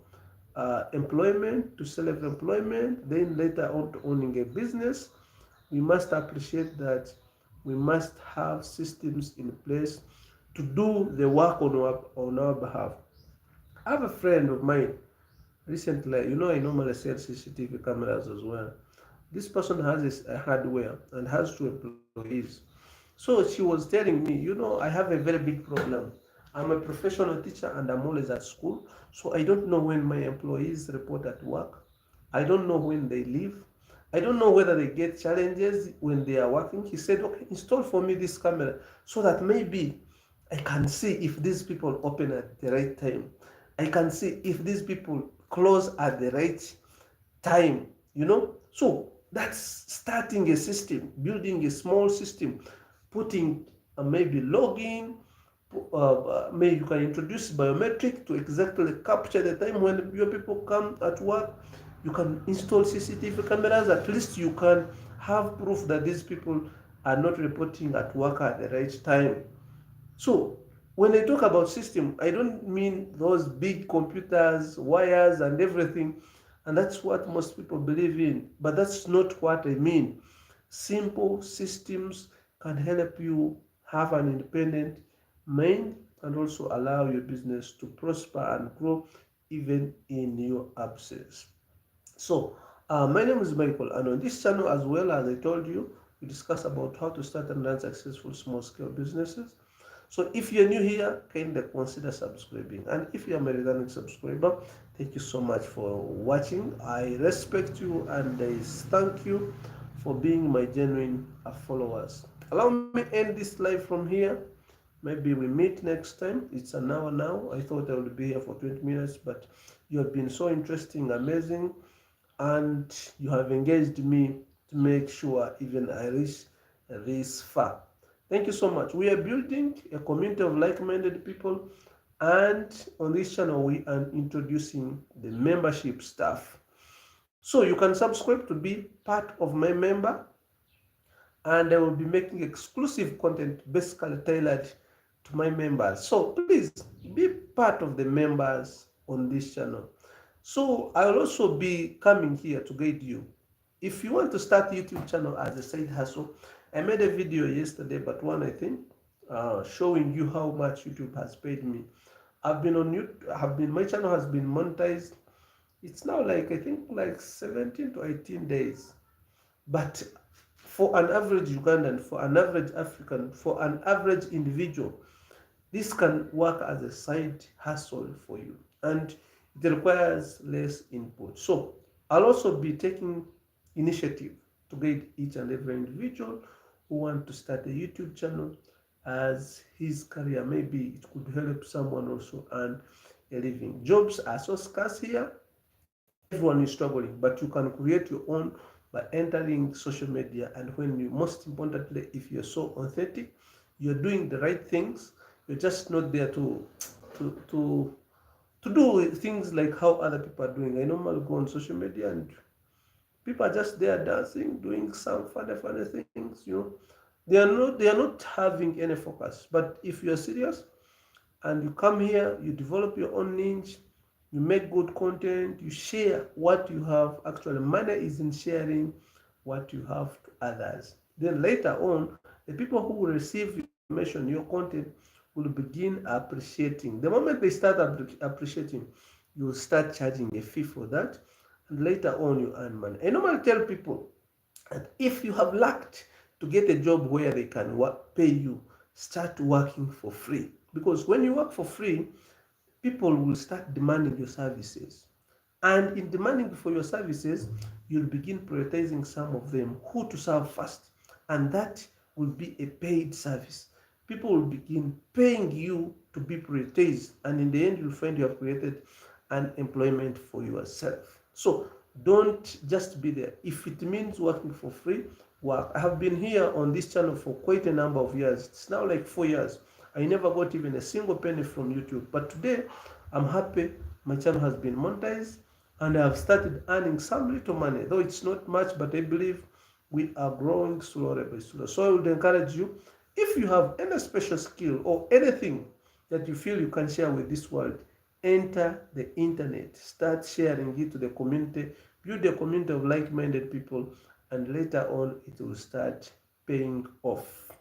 employment to self-employment, then later on to owning a business, we must appreciate that we must have systems in place to do the work on our behalf. I have a friend of mine recently, I normally sell CCTV cameras as well. This person has a hardware and has 2 employees. So she was telling me, I have a very big problem. I'm a professional teacher and I'm always at school. So I don't know when my employees report at work. I don't know when they leave. I don't know whether they get challenges when they are working. He said, okay, install for me this camera so that maybe I can see if these people open at the right time. I can see if these people close at the right time. So that's starting a system, building a small system, putting maybe login. Maybe you can introduce biometric to exactly capture the time when your people come at work. You can install CCTV cameras. At least you can have proof that these people are not reporting at work at the right time. So when I talk about system, I don't mean those big computers, wires, and everything. And that's what most people believe in. But that's not what I mean. Simple systems can help you have an independent mind and also allow your business to prosper and grow even in your absence. So, my name is Michael, and on this channel, as well as I told you, we discuss about how to start and run successful small-scale businesses. So, if you're new here, kindly consider subscribing, and if you are a returning subscriber, thank you so much for watching. I respect you and I thank you for being my genuine followers. Allow me end this live from here. Maybe we meet next time. It's an hour now. I thought I would be here for 20 minutes, but you have been so interesting, amazing, and you have engaged me to make sure even I reach this far. Thank you so much. We are building a community of like-minded people, and on this channel we are introducing the membership stuff. So you can subscribe to be part of my member, and I will be making exclusive content basically tailored to my members. So please be part of the members on this channel. So I will also be coming here to guide you. If you want to start YouTube channel as a side hustle, I made a video yesterday, but one I think, showing you how much YouTube has paid me. My channel has been monetized It's now like, I think, like 17 to 18 days. But for an average Ugandan, for an average African, for an average individual, this can work as a side hustle for you, and it requires less input. So I'll also be taking initiative to guide each and every individual who want to start a YouTube channel as his career. Maybe it could help someone also earn a living. Jobs are so scarce here. Everyone is struggling, but you can create your own by entering social media. And when you, most importantly, if you're so authentic, you're doing the right things. You're just not there to to to do things like how other people are doing. I normally go on social media and people are just there dancing, doing some funny things. They are not having any focus. But if you're serious and you come here, you develop your own niche, you make good content, you share what you have. Actually, money is in sharing what you have to others. Then later on, the people who will receive your information, your content, will begin appreciating. The moment they start appreciating, you will start charging a fee for that, and later on you earn money. I normally tell people that if you have lacked to get a job where they can pay you, start working for free. Because when you work for free, people will start demanding your services. And in demanding for your services, you'll begin prioritizing some of them, who to serve first. And that will be a paid service. People will begin paying you to be prioritized. And in the end, you'll find you have created an employment for yourself. So don't just be there. If it means working for free, work. I have been here on this channel for quite a number of years. It's now like 4 years. I never got even a single penny from YouTube. But today, I'm happy my channel has been monetized and I have started earning some little money. Though it's not much, but I believe we are growing slowly by slowly. So I would encourage you, if you have any special skill or anything that you feel you can share with this world, enter the internet, start sharing it to the community, build a community of like-minded people, and later on it will start paying off.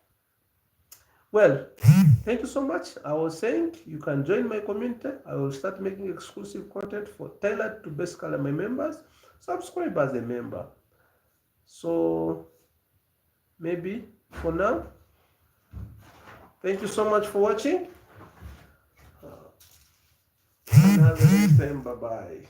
Well, thank you so much. I was saying you can join my community. I will start making exclusive content for tailored to basically my members. Subscribe as a member. So maybe for now, thank you so much for watching. Have a nice time. Bye bye.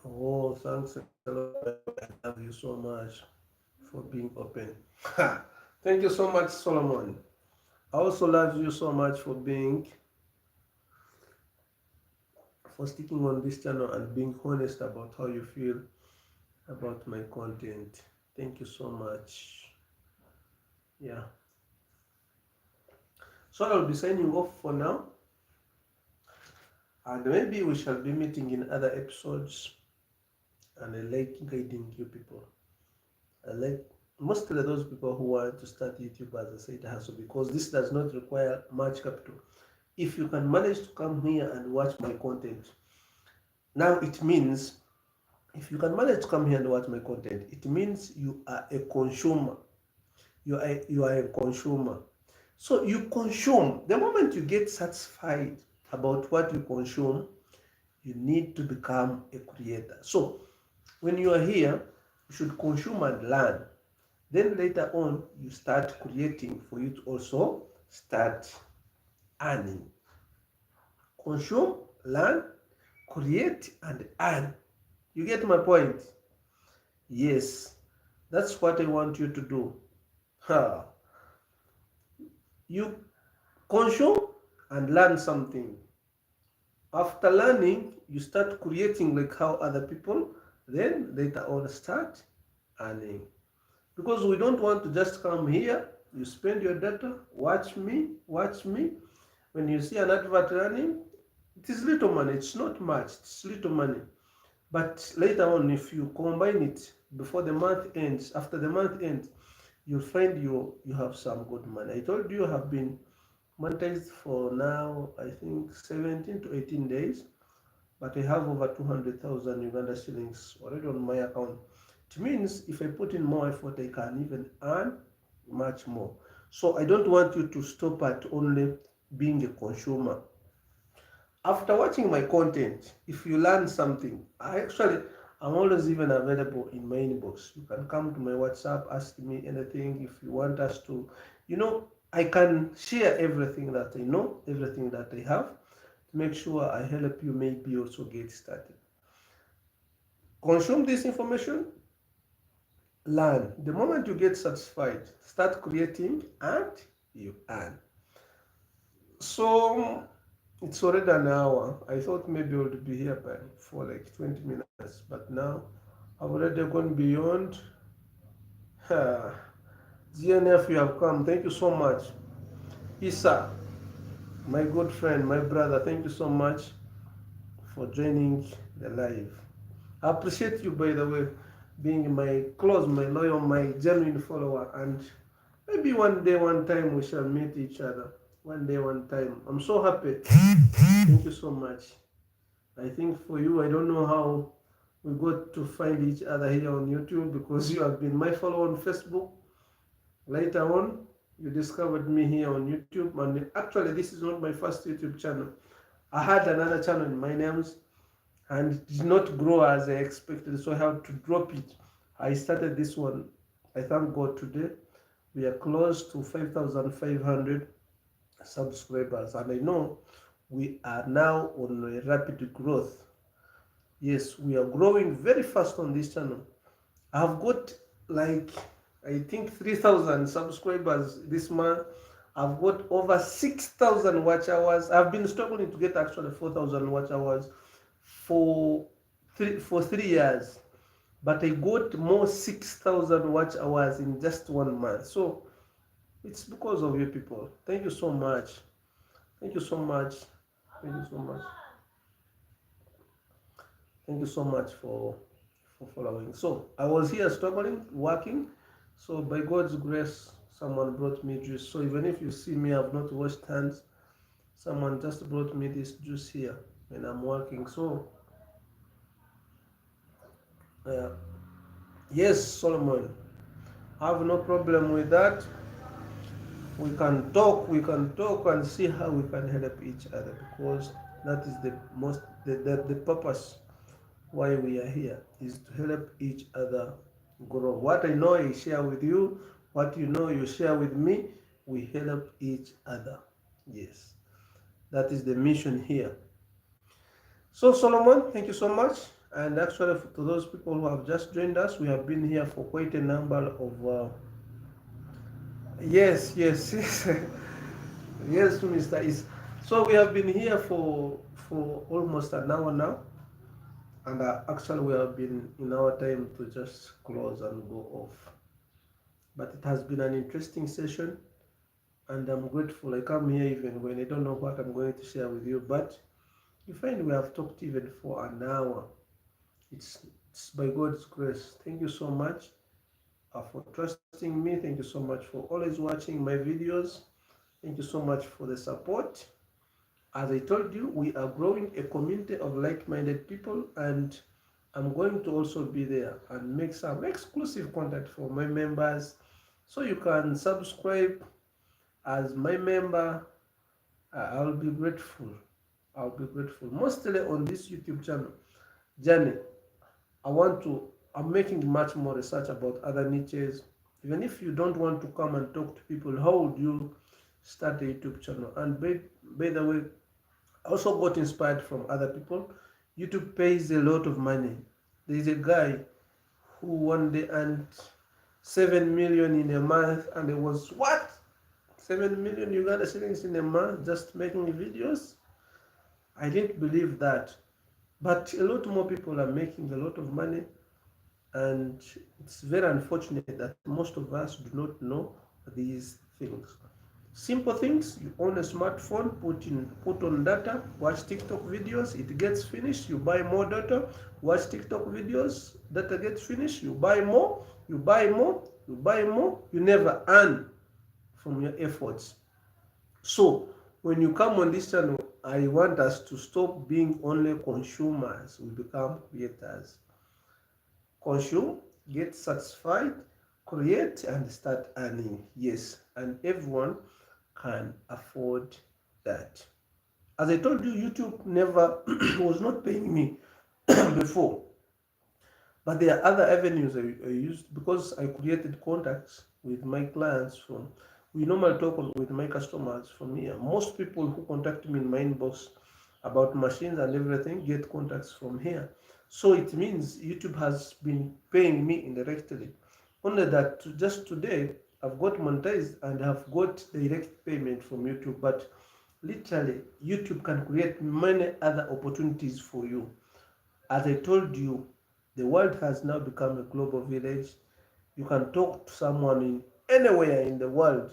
Oh, thanks a lot. I love you so much for being open. Thank you so much, Solomon. I also love you so much for sticking on this channel and being honest about how you feel about my content. Thank you so much. Yeah. So I'll be signing off for now. And maybe we shall be meeting in other episodes. And I like guiding you people. I like mostly those people who want to start YouTube as a side hustle, because this does not require much capital. If you can manage to come here and watch my content, now it means, if you can manage to come here and watch my content, it means you are a consumer. You are a consumer. So you consume. The moment you get satisfied about what you consume, you need to become a creator. So when you are here, you should consume and learn. Then later on, you start creating for you to also start earning. Consume, learn, create, and earn. You get my point? Yes, that's what I want you to do. You consume and learn something. After learning, you start creating like how other people, then later on start earning. Because we don't want to just come here, you spend your data, watch me. When you see an advert running, it is little money, it's not much, it's little money. But later on, if you combine it before the month ends, after the month ends, you'll find you have some good money. I told you I have been monetized for now, I think 17 to 18 days. but I have over 200,000 Uganda shillings already on my account. It means if I put in more effort, I can even earn much more. So I don't want you to stop at only being a consumer. After watching my content, if you learn something, I'm always even available in my inbox. You can come to my WhatsApp, ask me anything if you want us to. I can share everything that I know, everything that I have, to make sure I help you maybe also get started. Consume this information, learn. The moment you get satisfied, start creating and you earn. So it's already an hour. I thought maybe I would be here for like 20 minutes, but now I've already gone beyond. GNF, you have come. Thank you so much. Isa, my good friend, my brother, thank you so much for joining the live. I appreciate you, by the way, being my close, my loyal, my genuine follower. And maybe one day, one time, we shall meet each other. One day, one time. I'm so happy. Thank you so much. I think for you, I don't know how we got to find each other here on YouTube, because you have been my follower on Facebook. Later on, you discovered me here on YouTube. And actually, this is not my first YouTube channel. I had another channel in my names, and it did not grow as I expected, so I had to drop it. I started this one. I thank God today we are close to 5,500 subscribers, and I know we are now on a rapid growth. Yes, we are growing very fast on this channel. I've got like, I think 3,000 subscribers this month. I've got over 6,000 watch hours. I've been struggling to get actually 4,000 watch hours for 3 years, but I got more 6,000 watch hours in just 1 month. So it's because of you people. Thank you so much. Thank you so much. Thank you so much. Thank you so much for following. So I was here struggling, working. So by God's grace, someone brought me juice. So even if you see me, I've not washed hands. Someone just brought me this juice here when I'm working. So yes, Solomon, I have no problem with that. We can talk and see how we can help each other, because that is the purpose why we are here, is to help each other grow. What I know I share with you, what you know you share with me. We help each other. Yes, that is the mission here. So Solomon, thank you so much. And actually, to those people who have just joined us, we have been here for quite a number of yes, yes. Yes, Mr. Is. So we have been here for almost an hour now, and actually we have been in our time to just close and go off. But it has been an interesting session, and I'm grateful. I come here even when I don't know what I'm going to share with you, but you find we have talked even for an hour. It's by God's grace. Thank you so much for trusting me. Thank you so much for always watching my videos. Thank you so much for the support. As I told you, we are growing a community of like-minded people, and I'm going to also be there and make some exclusive content for my members. So you can subscribe as my member. I'll be grateful. I'll be grateful. Mostly on this YouTube channel journey, I'm making much more research about other niches. Even if you don't want to come and talk to people, how would you start a YouTube channel? And by the way, I also got inspired from other people. YouTube pays a lot of money. There is a guy who one day earned 7 million in a month, and it was what? 7 million Uganda shillings in a month just making videos? I didn't believe that. But a lot more people are making a lot of money, and it's very unfortunate that most of us do not know these things. Simple things: you own a smartphone, put on data, watch TikTok videos, it gets finished, you buy more data, watch TikTok videos, data gets finished, you buy more, you buy more, you buy more, you never earn from your efforts. So when you come on this channel, I want us to stop being only consumers. We become creators. Consume, get satisfied, create, and start earning. Yes, and everyone can afford that. As I told you, YouTube never was not paying me before, but there are other avenues I used because I created contacts with my clients from. We normally talk with my customers from here. Most people who contact me in my inbox about machines and everything get contacts from here. So it means YouTube has been paying me indirectly. Only that just today I've got monetized and have got direct payment from YouTube. But literally, YouTube can create many other opportunities for you. As I told you, the world has now become a global village. You can talk to someone in anywhere in the world.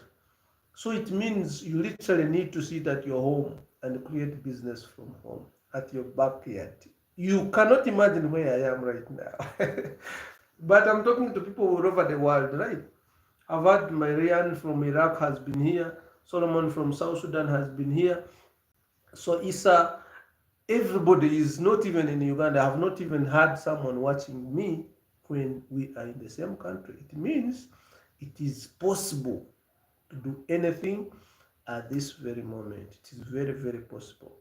So it means you literally need to sit at your home and create business from home at your backyard. You cannot imagine where I am right now. But I'm talking to people all over the world, right? I've had Marianne from Iraq has been here. Solomon from South Sudan has been here. So Isa, everybody is not even in Uganda. I have not even had someone watching me when we are in the same country. It means it is possible to do anything at this very moment. It is very, very possible.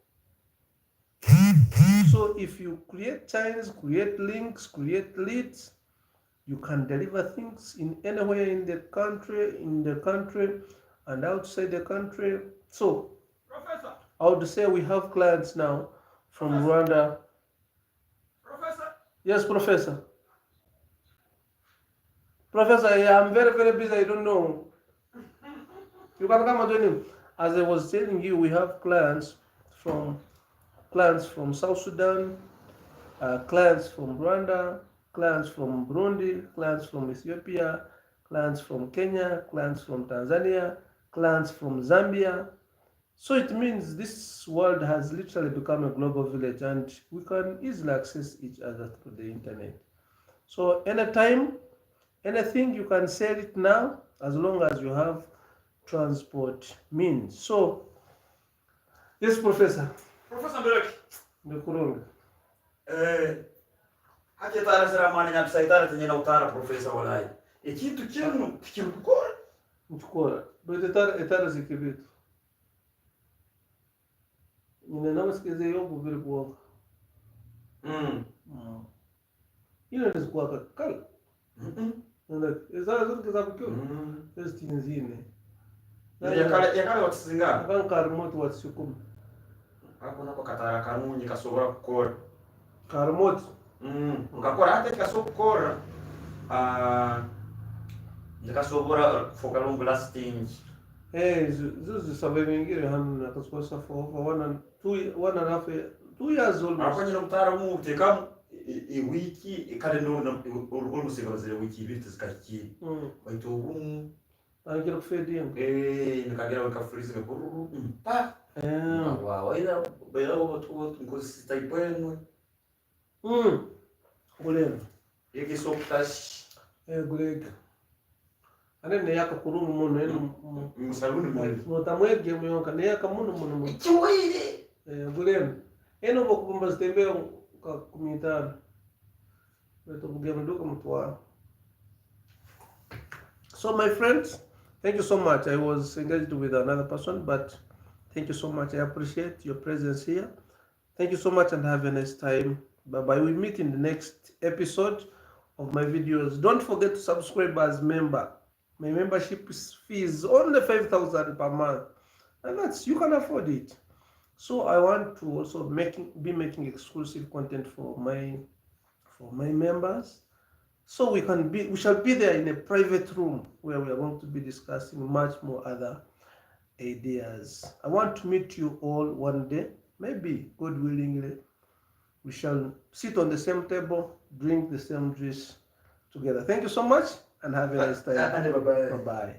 So if you create chains, create links, create leads, you can deliver things in anywhere in the country and outside the country. So Professor, I would say we have clients now from Rwanda. Professor. Yes, Professor. Professor, yeah, I'm very, very busy. I don't know. You can come and join him. As I was telling you, we have from clients from South Sudan, clients from Rwanda, clients from Burundi, clients from Ethiopia, clients from Kenya, clients from Tanzania, clients from Zambia. So it means this world has literally become a global village and we can easily access each other through the internet. So anytime, anything you can sell it now as long as you have transport means. So, yes, Professor. Professor Mbeleki. Ndekurunga. Haki tara sira mani nyabisa itara tenyena utara professor walai. Ekintu kyenu kikiri kukora. Ntukora. Bete etara zikibitu. Nina namasikeze yobu vile kuoka. Ina nizikuwaka kala. Nanda, ezara zote za kukyo. Ezi tinzine. Yakale watisinga. Akanka remote watishukumi. Ako nako katara kanunyi kasobora kukora. Karmoti. Ngakora hata kasobora kukora. Ndikasobora kufoka long lasting. Zuzu sabengire hanu nakasikosa for 2 years almost. Akonyera mutara mu tekamu wiki ikale no olmusega zile wiki ibiri zikakiri. Baito ubu Angira kufedia. Nikagira weka freeze ngaburu. Pa. Wow, ila baila watu ngosi taipwenwe. Gulena. Yeke soptash. Gulega. Anene yaka kurunu muno enu Musaluni mwele. Mutamwege muyonka ne yaka muno. Ichiwile. Gulena. Eno bokubamba zitembe ka kumitana. Beto kugema nduka mutwa. So my friends, thank you so much. I was engaged with another person, but thank you so much. I appreciate your presence here. Thank you so much and have a nice time. Bye-bye. We meet in the next episode of my videos. Don't forget to subscribe as member. My membership fee is only 5,000 per month. And that's, you can afford it. So I want to also be making exclusive content for my members. So we shall be there in a private room where we are going to be discussing much more other ideas. I want to meet you all one day, maybe God willingly. We shall sit on the same table, drink the same juice together. Thank you so much and have a nice time. Bye-bye. Bye-bye.